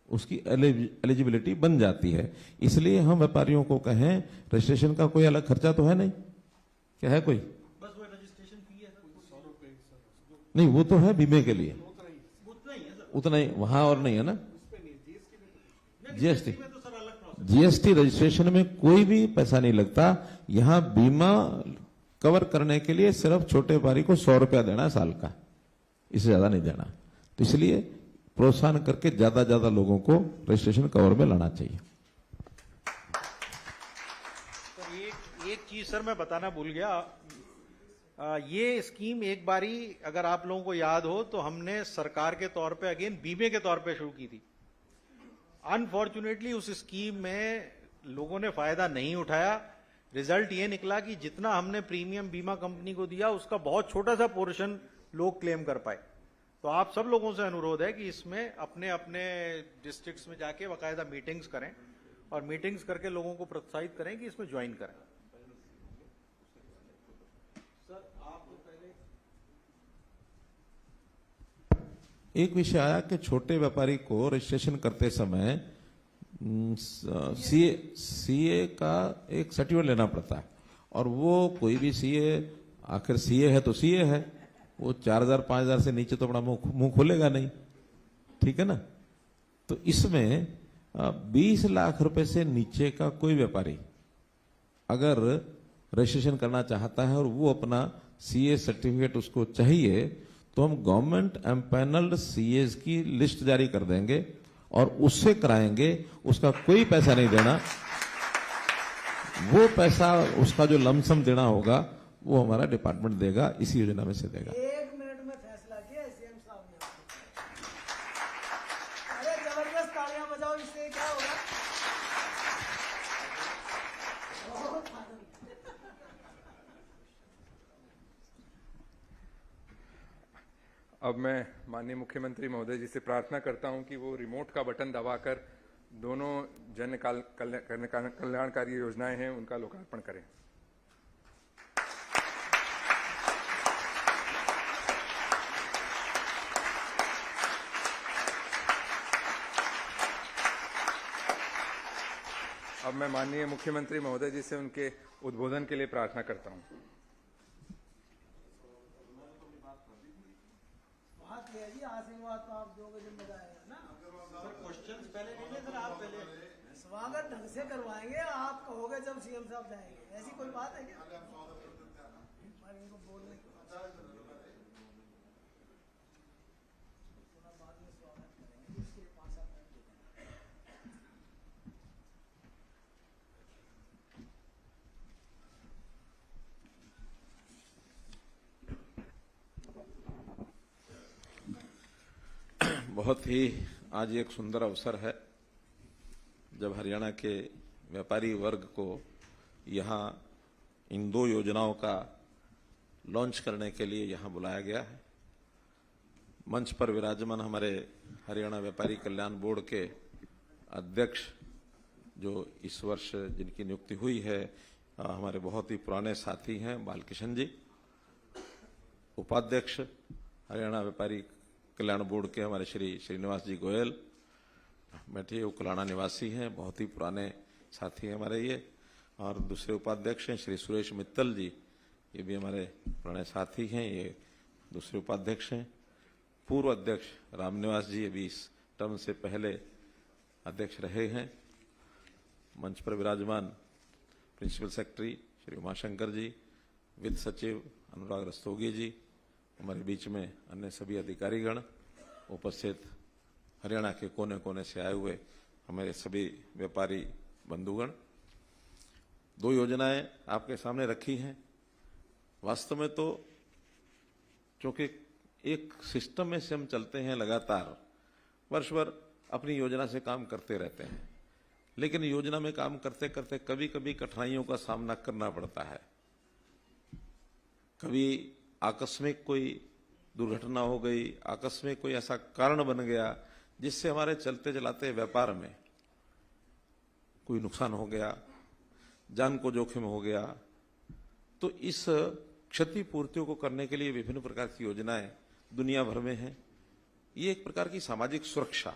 उसकी एलिजिबिलिटी बन जाती है। इसलिए हम व्यापारियों को कहें रजिस्ट्रेशन का कोई अलग खर्चा तो है नहीं, क्या है कोई? बस वो रजिस्ट्रेशन फी है सर, नहीं, वो तो है बीमे के लिए, उतना ही वहां और नहीं है ना। जीएसटी रजिस्ट्रेशन में कोई भी पैसा नहीं लगता। यहां बीमा कवर करने के लिए सिर्फ छोटे व्यापारी को 100 रुपया देना है साल का, इससे ज्यादा नहीं देना। तो इसलिए प्रोत्साहन करके ज्यादा लोगों को रजिस्ट्रेशन कवर में लाना चाहिए। सर एक चीज सर मैं बताना भूल गया, ये स्कीम एक बारी अगर आप लोगों को याद हो तो हमने सरकार के तौर पे अगेन बीमे के तौर पे शुरू की थी। अनफॉर्चुनेटली उस स्कीम में लोगों ने फायदा नहीं उठाया। रिजल्ट ये निकला कि जितना हमने प्रीमियम बीमा कंपनी को दिया उसका बहुत छोटा सा पोर्शन लोग क्लेम कर पाए। तो आप सब लोगों से अनुरोध है कि इसमें अपने अपने डिस्ट्रिक्ट्स में जाके बाकायदा मीटिंग्स करें और मीटिंग्स करके लोगों को प्रोत्साहित करें कि इसमें ज्वाइन करें। एक विषय आया कि छोटे व्यापारी को रजिस्ट्रेशन करते समय सीए का एक सर्टिफिकेट लेना पड़ता है, और वो कोई भी सीए, आखिर सीए है तो सीए है, वो 4,000 5,000 से नीचे तो अपना मुंह खोलेगा नहीं, ठीक है ना। तो इसमें 20 लाख रुपए से नीचे का कोई व्यापारी अगर रजिस्ट्रेशन करना चाहता है और वो अपना सीए सर्टिफिकेट उसको चाहिए, तो हम गवर्नमेंट एम्पैनल्ड सीएस की लिस्ट जारी कर देंगे और उससे कराएंगे। उसका कोई पैसा नहीं देना, वो पैसा उसका जो लमसम देना होगा वो हमारा डिपार्टमेंट देगा, इसी योजना में से देगा। 1 मिनट में फैसला किया सीएम साहब ने। अरे जबरदस्त तालियां बजाओ, इससे क्या होगा? अब मैं माननीय मुख्यमंत्री महोदय जी से प्रार्थना करता हूं कि वो रिमोट का बटन दबाकर दोनों जन कल्याणकारी योजनाएं हैं उनका लोकार्पण करें। अब मैं माननीय मुख्यमंत्री महोदय जी से उनके उद्बोधन के लिए प्रार्थना करता हूं। आशीर्वाद तो आप दोगे जब मजा आएगा ना। क्वेश्चंस पहले नहीं ले सर, आप पहले स्वागत ढंग से करवाएंगे, आप कहोगे जब सीएम साहब जाएंगे। ऐसी कोई बात है क्या? इनको बोलने बाद में स्वागत करेंगे, इसके 5-7 मिनट बहुत ही आज एक सुंदर अवसर है जब हरियाणा के व्यापारी वर्ग को यहाँ इन 2 योजनाओं का लॉन्च करने के लिए यहाँ बुलाया गया है। मंच पर विराजमान हमारे हरियाणा व्यापारी कल्याण बोर्ड के अध्यक्ष जो इस वर्ष जिनकी नियुक्ति हुई है, हमारे बहुत ही पुराने साथी हैं बालकिशन जी। उपाध्यक्ष हरियाणा व्यापारी कल्याण बोर्ड के हमारे श्री श्रीनिवास जी गोयल बैठे, वो कुलाना निवासी हैं, बहुत ही पुराने साथी हैं हमारे ये। और दूसरे उपाध्यक्ष हैं श्री सुरेश मित्तल जी, ये भी हमारे पुराने साथी हैं, ये दूसरे उपाध्यक्ष हैं। पूर्व अध्यक्ष रामनिवास जी, ये भी इस टर्म से पहले अध्यक्ष रहे हैं। मंच पर विराजमान प्रिंसिपल सेक्रेटरी श्री उमाशंकर जी, वित्त सचिव अनुराग रस्तोगी जी, हमारे बीच में अन्य सभी अधिकारीगण उपस्थित, हरियाणा के कोने कोने से आए हुए हमारे सभी व्यापारी बंधुगण। 2 योजनाएं आपके सामने रखी हैं। वास्तव में तो चूंकि एक सिस्टम में से हम चलते हैं, लगातार वर्ष भर अपनी योजना से काम करते रहते हैं, लेकिन योजना में काम करते करते कभी कभी कठिनाइयों का सामना करना पड़ता है। कभी आकस्मिक कोई दुर्घटना हो गई, आकस्मिक कोई ऐसा कारण बन गया जिससे हमारे चलते चलाते व्यापार में कोई नुकसान हो गया, जान को जोखिम हो गया। तो इस क्षतिपूर्तियों को करने के लिए विभिन्न प्रकार की योजनाएं दुनिया भर में हैं। ये एक प्रकार की सामाजिक सुरक्षा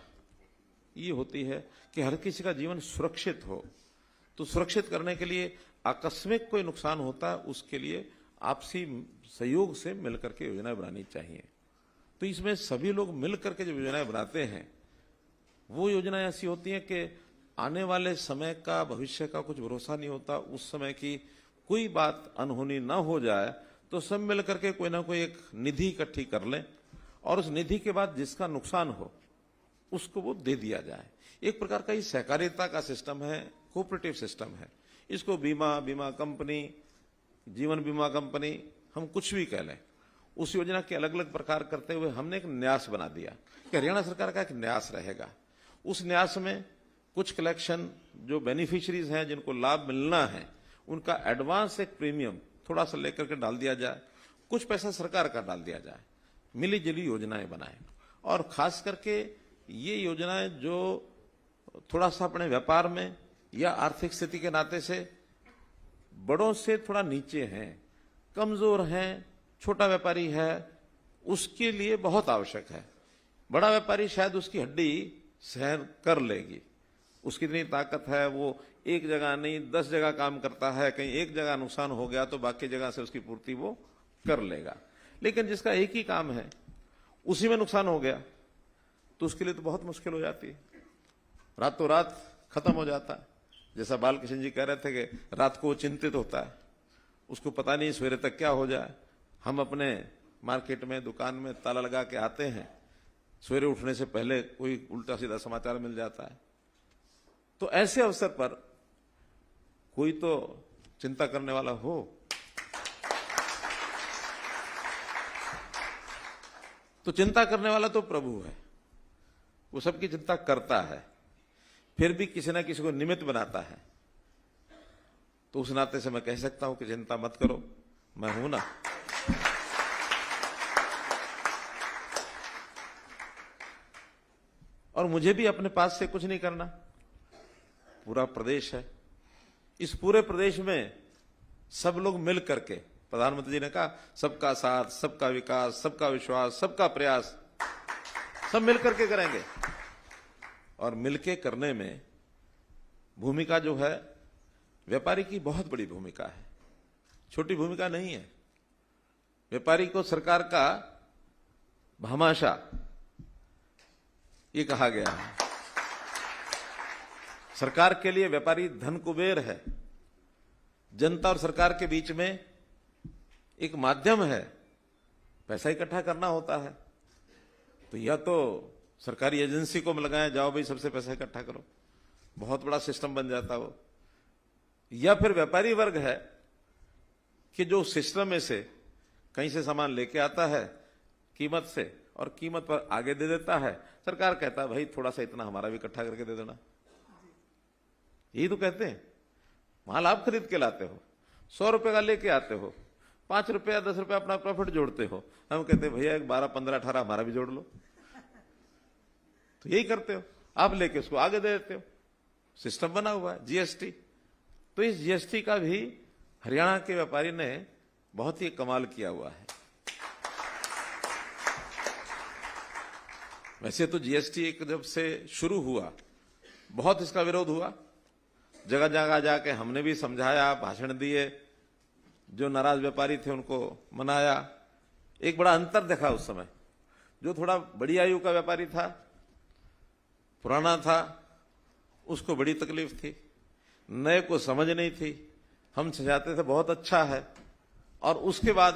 ये होती है कि हर किसी का जीवन सुरक्षित हो। तो सुरक्षित करने के लिए आकस्मिक कोई नुकसान होता है, उसके लिए आपसी सहयोग से मिलकर के योजनाएं बनानी चाहिए। तो इसमें सभी लोग मिलकर के जो योजनाएं बनाते हैं वो योजनाएं ऐसी होती हैं कि आने वाले समय का, भविष्य का कुछ भरोसा नहीं होता। उस समय की कोई बात अनहोनी ना हो जाए तो सब मिलकर के कोई ना कोई एक निधि इकट्ठी कर लें और उस निधि के बाद जिसका नुकसान हो उसको वो दे दिया जाए। एक प्रकार का ये सहकारिता का सिस्टम है, कोऑपरेटिव सिस्टम है। इसको बीमा कंपनी, जीवन बीमा कंपनी, हम कुछ भी कह लें, उस योजना के अलग अलग प्रकार करते हुए हमने एक न्यास बना दिया कि हरियाणा सरकार का एक न्यास रहेगा। उस न्यास में कुछ कलेक्शन जो बेनिफिशियरीज हैं जिनको लाभ मिलना है उनका एडवांस एक प्रीमियम थोड़ा सा लेकर के डाल दिया जाए, कुछ पैसा सरकार का डाल दिया जाए, मिली जुली योजनाएं बनाएं। और खास करके ये योजनाएं जो थोड़ा सा अपने व्यापार में या आर्थिक स्थिति के नाते से बड़ों से थोड़ा नीचे हैं, कमजोर हैं, छोटा व्यापारी है, उसके लिए बहुत आवश्यक है। बड़ा व्यापारी शायद उसकी हड्डी सहन कर लेगी, उसकी इतनी ताकत है, वो एक जगह नहीं 10 जगह काम करता है, कहीं एक जगह नुकसान हो गया तो बाकी जगह से उसकी पूर्ति वो कर लेगा। लेकिन जिसका एक ही काम है उसी में नुकसान हो गया तो उसके लिए तो बहुत मुश्किल हो जाती है, रातों रात खत्म हो जाता है। जैसा बालकृष्ण जी कह रहे थे कि रात को वो चिंतित होता है, उसको पता नहीं सवेरे तक क्या हो जाए। हम अपने मार्केट में, दुकान में ताला लगा के आते हैं, सवेरे उठने से पहले कोई उल्टा सीधा समाचार मिल जाता है। तो ऐसे अवसर पर कोई तो चिंता करने वाला हो। तो चिंता करने वाला तो प्रभु है, वो सबकी चिंता करता है, फिर भी किसी ना किसी को निमित्त बनाता है। तो उस नाते से मैं कह सकता हूं कि चिंता मत करो, मैं हूं ना। और मुझे भी अपने पास से कुछ नहीं करना, पूरा प्रदेश है, इस पूरे प्रदेश में सब लोग मिल करके, प्रधानमंत्री जी ने कहा सबका साथ, सबका विकास, सबका विश्वास, सबका प्रयास, सब मिल करके करेंगे। और मिलके करने में भूमिका जो है व्यापारी की बहुत बड़ी भूमिका है, छोटी भूमिका नहीं है। व्यापारी को सरकार का भामाशाह ये कहा गया है। सरकार के लिए व्यापारी धन कुबेर है, जनता और सरकार के बीच में एक माध्यम है, पैसा इकट्ठा करना होता है। तो या तो सरकारी एजेंसी को लगाया, जाओ भाई सबसे पैसा इकट्ठा करो, बहुत बड़ा सिस्टम बन जाता वो। या फिर व्यापारी वर्ग है कि जो सिस्टम में से कहीं से सामान लेके आता है कीमत से और कीमत पर आगे दे देता है, सरकार कहता है भाई थोड़ा सा इतना हमारा भी इकट्ठा करके दे देना। यही तो कहते हैं, माल आप खरीद के लाते हो, 100 रुपए का लेके आते हो, 5 रुपया 10 रुपया अपना प्रॉफिट जोड़ते हो, हम कहते हैं भैया 12, 15, 18 हमारा भी जोड़ लो। तो यही करते हो, आप लेके उसको आगे दे देते हो। सिस्टम बना हुआ है जीएसटी। तो इस जीएसटी का भी हरियाणा के व्यापारी ने बहुत ही कमाल किया हुआ है। वैसे तो जीएसटी एक जब से शुरू हुआ बहुत इसका विरोध हुआ, जगह जगह जाके हमने भी समझाया, भाषण दिए, जो नाराज व्यापारी थे उनको मनाया। एक बड़ा अंतर देखा उस समय, जो थोड़ा बड़ी आयु का व्यापारी था, पुराना था, उसको बड़ी तकलीफ थी, नए को समझ नहीं थी। हम समझाते थे बहुत अच्छा है, और उसके बाद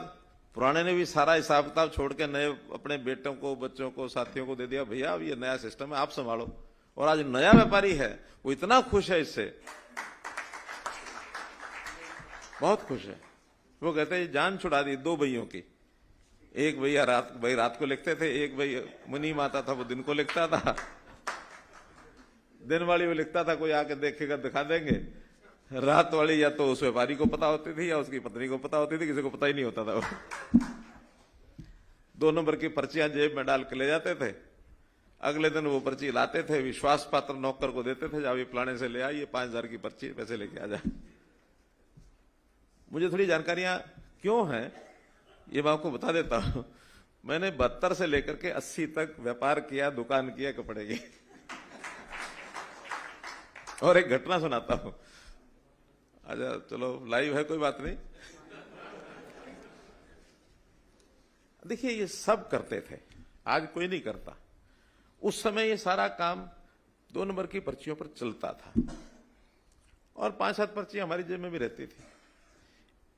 पुराने ने भी सारा हिसाब किताब छोड़ के नए अपने बेटों को, बच्चों को, साथियों को दे दिया, भैया अब ये नया सिस्टम है आप संभालो। और आज नया व्यापारी है वो इतना खुश है इससे, बहुत खुश है। वो कहते हैं जान छुड़ा दी 2 भैयों की। एक भैया रात को लिखते थे, एक भैया मुनीम आता था वो दिन को लिखता था, दिन वाली वो लिखता था, कोई आके देखेगा दिखा देंगे। रात वाली या तो उस व्यापारी को पता होती थी या उसकी पत्नी को पता होती थी, किसी को पता ही नहीं होता था। 2 नंबर की पर्चियां जेब में डाल के ले जाते थे, अगले दिन वो पर्ची लाते थे, विश्वास पात्र नौकर को देते थे, जाओ ये फलाने से ले आइए 5000 की पर्ची, पैसे लेके आ जाए। मुझे थोड़ी जानकारियां क्यों हैं ये मैं आपको बता देता हूं, मैंने 72 से लेकर के 80 तक व्यापार किया, दुकान किया कपड़े की। और एक घटना सुनाता हूं। अच्छा चलो लाइव है, कोई बात नहीं। देखिए ये सब करते थे, आज कोई नहीं करता। उस समय ये सारा काम 2 नंबर की पर्चियों पर चलता था और 5-7 पर्चियां हमारी जेब में भी रहती थी।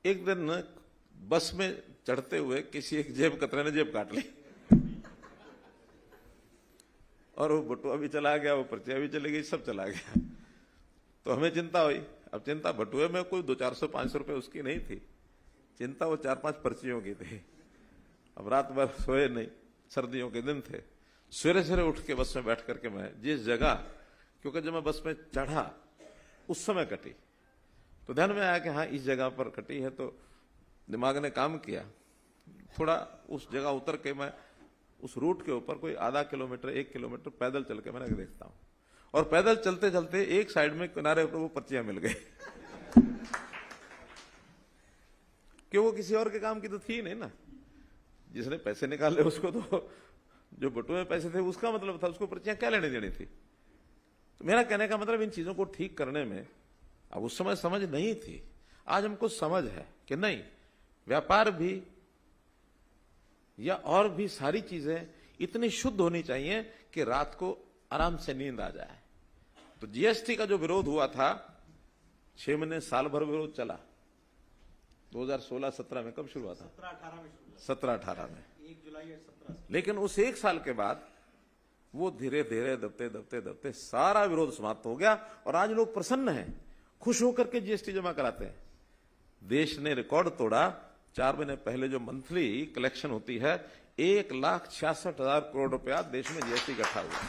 एक दिन बस में चढ़ते हुए किसी एक जेब कतरे ने जेब काट ली और वो बटुआ भी चला गया, वो पर्चियां भी चली गई, सब चला गया। तो हमें चिंता हुई। अब चिंता बटुए में कोई 200-400-500 रुपए उसकी नहीं थी, चिंता वो 4-5 पर्चियों की थी। अब रात भर सोए नहीं, सर्दियों के दिन थे। सवेरे सवेरे उठ के बस में बैठ करके मैं जिस जगह, क्योंकि जब मैं बस में चढ़ा उस समय कटी, तो ध्यान में आया कि हाँ इस जगह पर कटी है। तो दिमाग ने काम किया, थोड़ा उस जगह उतर के मैं उस रूट के ऊपर कोई आधा किलोमीटर 1 किलोमीटर पैदल चल के मैंने देखता हूं, और पैदल चलते चलते एक साइड में किनारे पर वो पर्चियां मिल गई कि वो किसी और के काम की तो थी नहीं ना। जिसने पैसे निकाले उसको तो, जो बटुए में पैसे थे उसका मतलब था, उसको पर्चियां क्या लेने देनी थी। तो मेरा कहने का मतलब इन चीजों को ठीक करने में अब उस समय समझ नहीं थी, आज हमको समझ है कि नहीं, व्यापार भी या और भी सारी चीजें इतनी शुद्ध होनी चाहिए कि रात को आराम से नींद आ जाए। तो जीएसटी का जो विरोध हुआ था 6 महीने साल भर विरोध चला। 2016-17 में कब शुरू हुआ था? 17-18 में, 1 जुलाई 17। लेकिन उस 1 साल के बाद वो धीरे धीरे दबते दबते दबते सारा विरोध समाप्त हो गया और आज लोग प्रसन्न हैं, खुश होकर के जीएसटी जमा कराते हैं। देश ने रिकॉर्ड तोड़ा। 4 महीने पहले जो मंथली कलेक्शन होती है 1,66,000 करोड़ रुपया देश में जीएसटी इकट्ठा हुआ।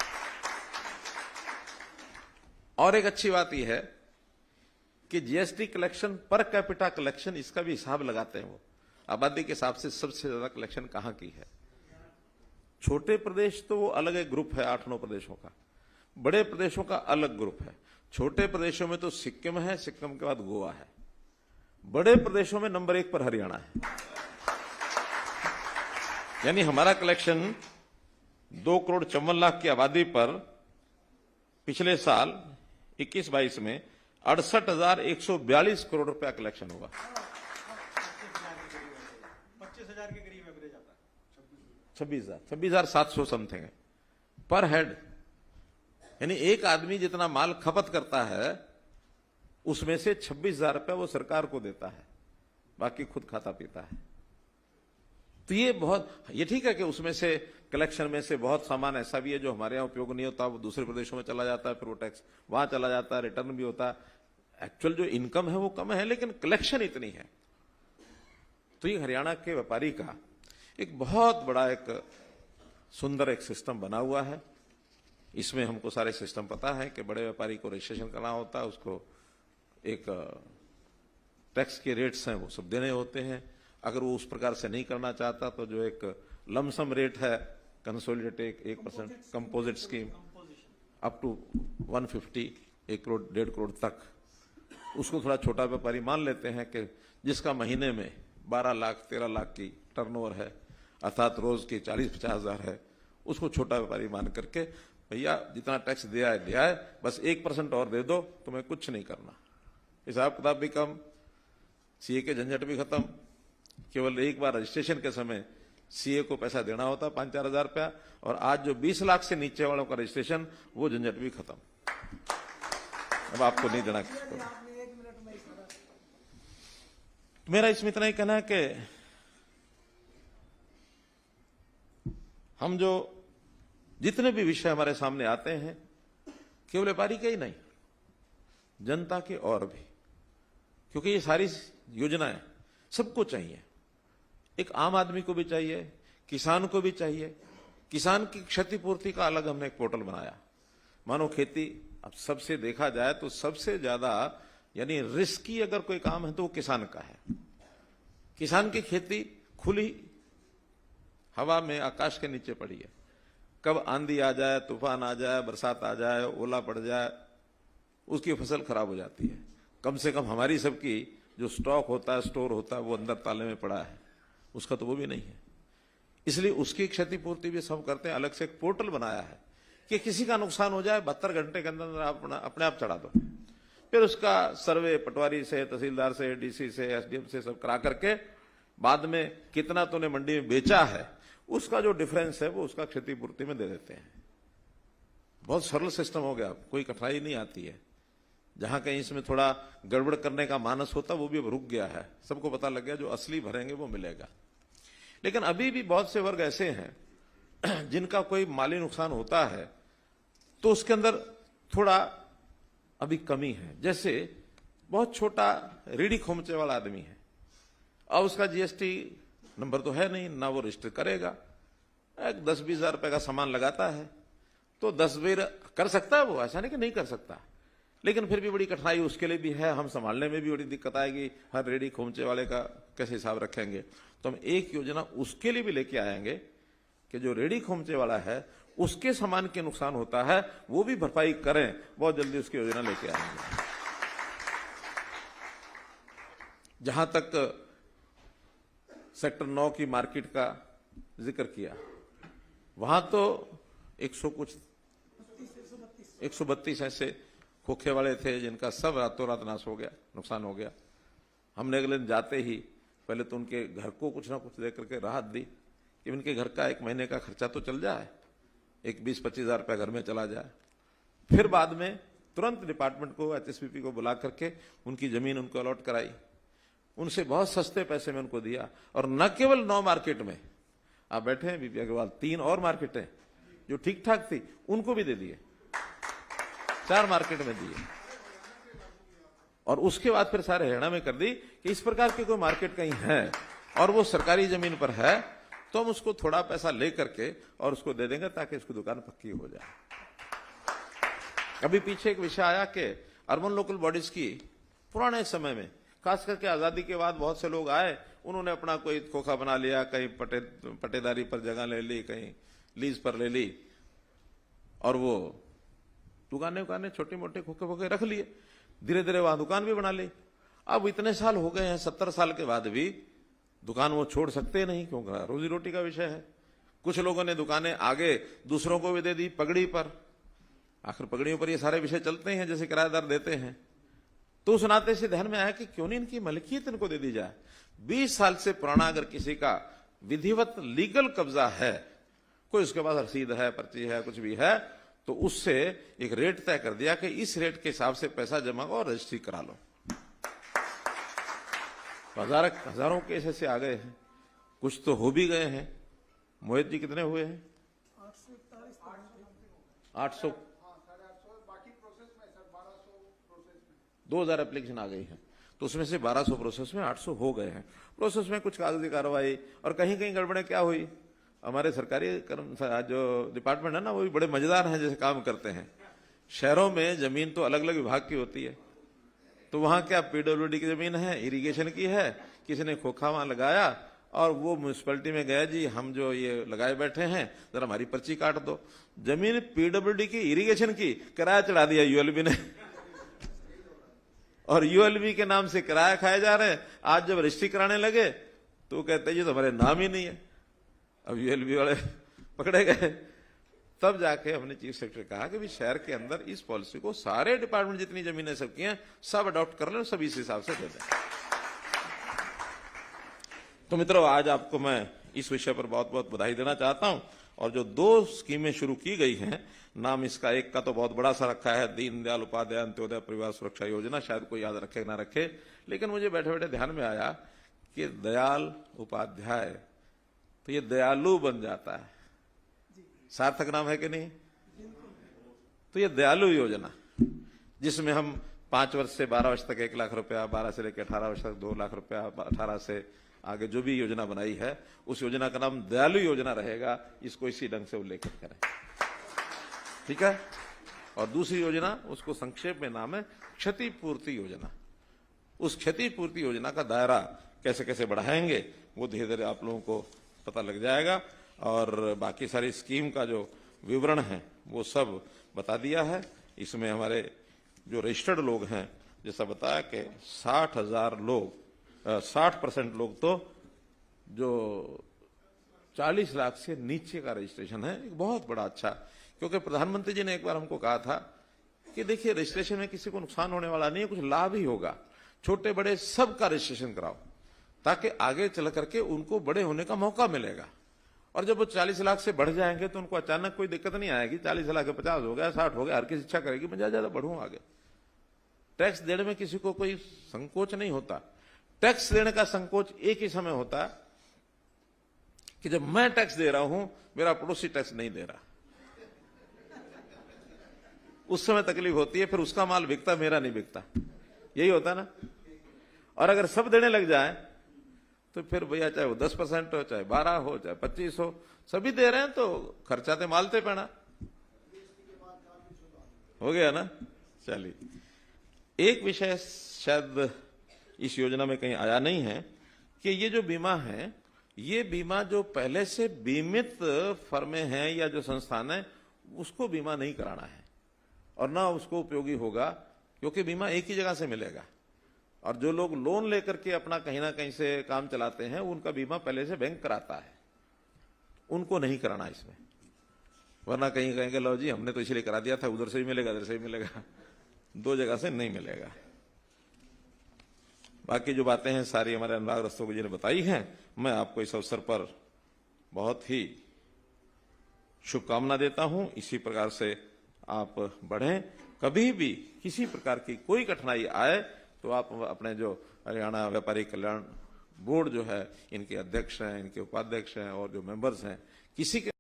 और एक अच्छी बात यह है कि GST collection per capita collection, इसका भी हिसाब लगाते हैं वो, आबादी के हिसाब से सबसे ज्यादा कलेक्शन कहां की है। छोटे प्रदेश तो वो अलग एक ग्रुप है 8-9 प्रदेशों का, बड़े प्रदेशों का अलग ग्रुप है। छोटे प्रदेशों में तो सिक्किम है, सिक्किम के बाद गोवा है। बड़े प्रदेशों में नंबर 1 पर हरियाणा है। यानी हमारा कलेक्शन 2,54,00,000 की आबादी पर पिछले साल 21-22 में 68,142 करोड़ रुपया कलेक्शन हुआ। 25,000 के करीब एवरेज आता है। 26,700 समथिंग है पर हेड। यानी एक आदमी जितना माल खपत करता है उसमें से 26,000 रुपया वो सरकार को देता है, बाकी खुद खाता पीता है। तो ये ठीक है कि उसमें से कलेक्शन में से बहुत सामान ऐसा भी है जो हमारे यहां उपयोग नहीं होता, वो दूसरे प्रदेशों में चला जाता है, फिर वो टैक्स वहां चला जाता है, रिटर्न भी होता है। एक्चुअल जो इनकम है वो कम है, लेकिन कलेक्शन इतनी है। तो ये हरियाणा के व्यापारी का एक बहुत बड़ा एक सुंदर एक सिस्टम बना हुआ है। इसमें हमको सारे सिस्टम पता है कि बड़े व्यापारी को रजिस्ट्रेशन करना होता है, उसको एक टैक्स के रेट्स हैं वो सब देने होते हैं। अगर वो उस प्रकार से नहीं करना चाहता तो जो एक लमसम रेट है consolidated 1% composite scheme up to 150, 1 crore 1.5 crore तक, उसको थोड़ा छोटा व्यापारी मान लेते हैं कि जिसका महीने में 12 लाख 13 लाख की टर्नओवर है, अर्थात रोज की 40-50 हजार है, उसको छोटा व्यापारी मान करके भैया जितना टैक्स दिया है, बस 1% और दे दो, तुम्हें कुछ नहीं करना। हिसाब किताब भी कम, सीए के झंझट भी खत्म। केवल एक बार रजिस्ट्रेशन के समय सीए को पैसा देना होता 5-4 हजार रुपया, और आज जो 20 लाख से नीचे वालों का रजिस्ट्रेशन, वो झंझट भी खत्म। अब आपको नहीं देना। मेरा इसमें इतना ही कहना है कि हम जो जितने भी विषय हमारे सामने आते हैं, केवल व्यापारी के ही नहीं, जनता के और भी, क्योंकि ये सारी योजनाएं सबको चाहिए। एक आम आदमी को भी चाहिए, किसान को भी चाहिए। किसान की क्षतिपूर्ति का अलग हमने एक पोर्टल बनाया। मानो खेती, अब सबसे देखा जाए तो सबसे ज्यादा यानी रिस्की अगर कोई काम है तो वो किसान का है। किसान की खेती खुली हवा में, आकाश के नीचे पड़ी है। कब आंधी आ जाए, तूफान आ जाए, बरसात आ जाए, ओला पड़ जाए, उसकी फसल खराब हो जाती है। कम से कम हमारी सबकी जो स्टॉक होता है, स्टोर होता है, वो अंदर ताले में पड़ा है, उसका तो वो भी नहीं है। इसलिए उसकी क्षतिपूर्ति भी सब करते हैं। अलग से एक पोर्टल बनाया है कि किसी का नुकसान हो जाए 72 घंटे के अंदर आप अपने आप चढ़ा दो। फिर उसका सर्वे पटवारी से, तहसीलदार से, डीसी से, एसडीएम से सब करा करके बाद में कितना तूने मंडी में बेचा है उसका जो डिफरेंस है वो उसका क्षतिपूर्ति में दे देते हैं। बहुत सरल सिस्टम हो गया, कोई कठिनाई नहीं आती है। जहां कहीं इसमें थोड़ा गड़बड़ करने का मानस होता वो भी अब रुक गया है। सबको पता लग गया जो असली भरेंगे वो मिलेगा। लेकिन अभी भी बहुत से वर्ग ऐसे हैं जिनका कोई माली नुकसान होता है तो उसके अंदर थोड़ा अभी कमी है। जैसे बहुत छोटा रेडी खोमचे वाला आदमी है, अब उसका जीएसटी नंबर तो है नहीं, ना वो रजिस्टर करेगा, 10-20 हजार रुपए का सामान लगाता है तो 10 बेर कर सकता है वो, ऐसा नहीं कि नहीं कर सकता। लेकिन फिर भी बड़ी कठिनाई उसके लिए भी है, हम संभालने में भी बड़ी दिक्कत आएगी। हर रेडी खोमचे वाले का कैसे हिसाब रखेंगे? तो हम एक योजना उसके लिए भी लेके आएंगे कि जो रेडी खोमचे वाला है उसके सामान के नुकसान होता है वो भी भरपाई करें। बहुत जल्दी उसकी योजना लेके आएंगे। जहां तक सेक्टर 9 की मार्केट का जिक्र किया, वहां तो 132 ऐसे खोखे वाले थे जिनका सब रातों रात नाश हो गया, नुकसान हो गया। हमने अगले दिन जाते ही पहले तो उनके घर को कुछ ना कुछ देकर के राहत दी कि उनके घर का एक महीने का खर्चा तो चल जाए, एक 20-25 हजार रुपया घर में चला जाए। फिर बाद में तुरंत डिपार्टमेंट को, एचएसपीपी को बुला करके उनकी जमीन उनको अलॉट कराई, उनसे बहुत सस्ते पैसे में उनको दिया। और न केवल 9 मार्केट में, आप बैठे हैं बीपी अग्रवाल, 3 और मार्केटें जो ठीक ठाक थी उनको भी दे दिए, 4 मार्केट में दिए। और उसके बाद फिर सारे हरियाणा में कर दी कि इस प्रकार की कोई मार्केट कहीं है और वो सरकारी जमीन पर है तो हम उसको थोड़ा पैसा ले करके और उसको दे देंगे ताकि उसकी दुकान पक्की हो जाए। अभी पीछे एक विषय आया कि अर्बन लोकल बॉडीज की पुराने समय में, खास करके आजादी के बाद बहुत से लोग आए, उन्होंने अपना कोई खोखा बना लिया, कहीं पटेदारी पर जगह ले ली, कहीं लीज पर ले ली और वो दुकानें छोटे मोटे खोखे खोखे रख लिए। धीरे धीरे वहां दुकान भी बना ली। अब इतने साल हो गए हैं, 70 साल के बाद भी दुकान वो छोड़ सकते नहीं, क्योंकि रोजी रोटी का विषय है। कुछ लोगों ने दुकानें आगे दूसरों को भी दे दी पगड़ी पर। आखिर पगड़ियों पर ये सारे विषय चलते हैं जैसे किराएदार देते हैं। तो उस नाते से ध्यान में आया कि क्यों नहीं इनकी मलकियत इनको दे दी जाए। 20 साल से पुराना अगर किसी का विधिवत लीगल कब्जा है, कोई उसके पास रसीद है, पर्ची है, कुछ भी है, तो उससे एक रेट तय कर दिया कि इस रेट के हिसाब से पैसा जमा करो और रजिस्ट्री करा लो। हजारों केस ऐसे आ गए हैं, कुछ तो हो भी गए हैं। मोहित जी कितने हुए हैं? 800, 2000 एप्लीकेशन आ गई है, तो उसमें से 1200 प्रोसेस में, 800 हो गए हैं। प्रोसेस में कुछ कागजी कार्रवाई और कहीं कहीं गड़बड़े क्या हुई। हमारे सरकारी जो डिपार्टमेंट है ना, वो भी बड़े मजेदार हैं, जैसे काम करते हैं। शहरों में जमीन तो अलग अलग विभाग की होती है, तो वहां क्या पीडब्ल्यूडी की जमीन है, इरिगेशन की है, किसी ने खोखा वहां लगाया और वो म्यूनिसिपैलिटी में गया, जी हम जो ये लगाए बैठे हैं जरा हमारी पर्ची काट दो। जमीन पीडब्ल्यूडी की, इरिगेशन की, किराया चढ़ा दिया यूएलबी ने और यूएलबी के नाम से किराया खाए जा रहे हैं। आज जब रजिस्ट्री कराने लगे तो कहते हैं जी तो हमारे नाम ही नहीं है। अब यूएलबी वाले पकड़े गए। तब जाके हमने चीफ सेक्रेटरी कहा कि भी शहर के अंदर इस पॉलिसी को सारे डिपार्टमेंट जितनी जमीनें सबकी हैं सब अडॉप्ट कर लें, सब इस हिसाब से दे दें। तो मित्रों, आज आपको मैं इस विषय पर बहुत बहुत बधाई देना चाहता हूं। और जो 2 स्कीमें शुरू की गई हैं, नाम इसका एक का तो बहुत बड़ा सा रखा है, दीनदयाल उपाध्याय अंत्योदय परिवार सुरक्षा योजना। शायद कोई याद रखे ना रखे, लेकिन मुझे बैठे बैठे ध्यान में आया कि दयाल उपाध्याय, तो ये दयालु बन जाता है, सार्थक नाम है कि नहीं? तो ये दयालु योजना, जिसमें हम 5 वर्ष से 12 वर्ष तक 1 लाख रुपया, 12 से लेकर 18 वर्ष तक 2 लाख रुपया, 18 से आगे जो भी योजना बनाई है, उस योजना का नाम दयालु योजना रहेगा। इसको इसी ढंग से उल्लेख करें, ठीक है? और दूसरी योजना, उसको संक्षेप में नाम है क्षतिपूर्ति योजना। उस क्षतिपूर्ति योजना का दायरा कैसे कैसे बढ़ाएंगे वो धीरे धीरे आप लोगों को पता लग जाएगा। और बाकी सारी स्कीम का जो विवरण है वो सब बता दिया है। इसमें हमारे जो रजिस्टर्ड लोग हैं, जैसा बताया कि 60,000 लोग, 60% लोग तो जो 40 लाख से नीचे का रजिस्ट्रेशन है, एक बहुत बड़ा अच्छा, क्योंकि प्रधानमंत्री जी ने एक बार हमको कहा था कि देखिए रजिस्ट्रेशन में किसी को नुकसान होने वाला नहीं है, कुछ लाभ ही होगा, छोटे बड़े सबका रजिस्ट्रेशन कराओ ताकि आगे चल करके उनको बड़े होने का मौका मिलेगा। और जब वो 40 लाख से बढ़ जाएंगे तो उनको अचानक कोई दिक्कत नहीं आएगी, 40 लाख 50 हो गया, 60 हो गया, हर किसी इच्छा करेगी मैं ज्यादा बढ़ूं आगे। टैक्स देने में किसी को कोई संकोच नहीं होता। टैक्स देने का संकोच एक ही समय होता है कि जब मैं टैक्स दे रहा हूं, मेरा पड़ोसी टैक्स नहीं दे रहा, उस समय तकलीफ होती है, फिर उसका माल बिकता, मेरा नहीं बिकता, यही होता ना। और अगर सब देने लग जाए तो फिर भैया चाहे वो 10% हो, चाहे 12 हो, चाहे 25 हो, सभी दे रहे हैं तो खर्चाते मालते पैना हो गया ना। चलिए, एक विषय शायद इस योजना में कहीं आया नहीं है कि ये जो बीमा है, ये बीमा जो पहले से बीमित फर्में हैं या जो संस्थान है, उसको बीमा नहीं कराना है और ना उसको उपयोगी होगा, क्योंकि बीमा एक ही जगह से मिलेगा। और जो लोग लोन लेकर के अपना कहीं ना कहीं से काम चलाते हैं, उनका बीमा पहले से बैंक कराता है, उनको नहीं कराना इसमें, वरना कहीं कहेंगे लो जी हमने तो इसलिए करा दिया था, उधर से ही मिलेगा, इधर से ही मिलेगा, दो जगह से नहीं मिलेगा। बाकी जो बातें हैं सारी हमारे अनुराग रस्तोगी जी ने बताई हैं। मैं आपको इस अवसर पर बहुत ही शुभकामना देता हूं। इसी प्रकार से आप बढ़ें, कभी भी किसी प्रकार की कोई कठिनाई आए तो आप अपने जो हरियाणा व्यापारी कल्याण बोर्ड जो है, इनके अध्यक्ष हैं, इनके उपाध्यक्ष हैं और जो मेंबर्स हैं, किसी के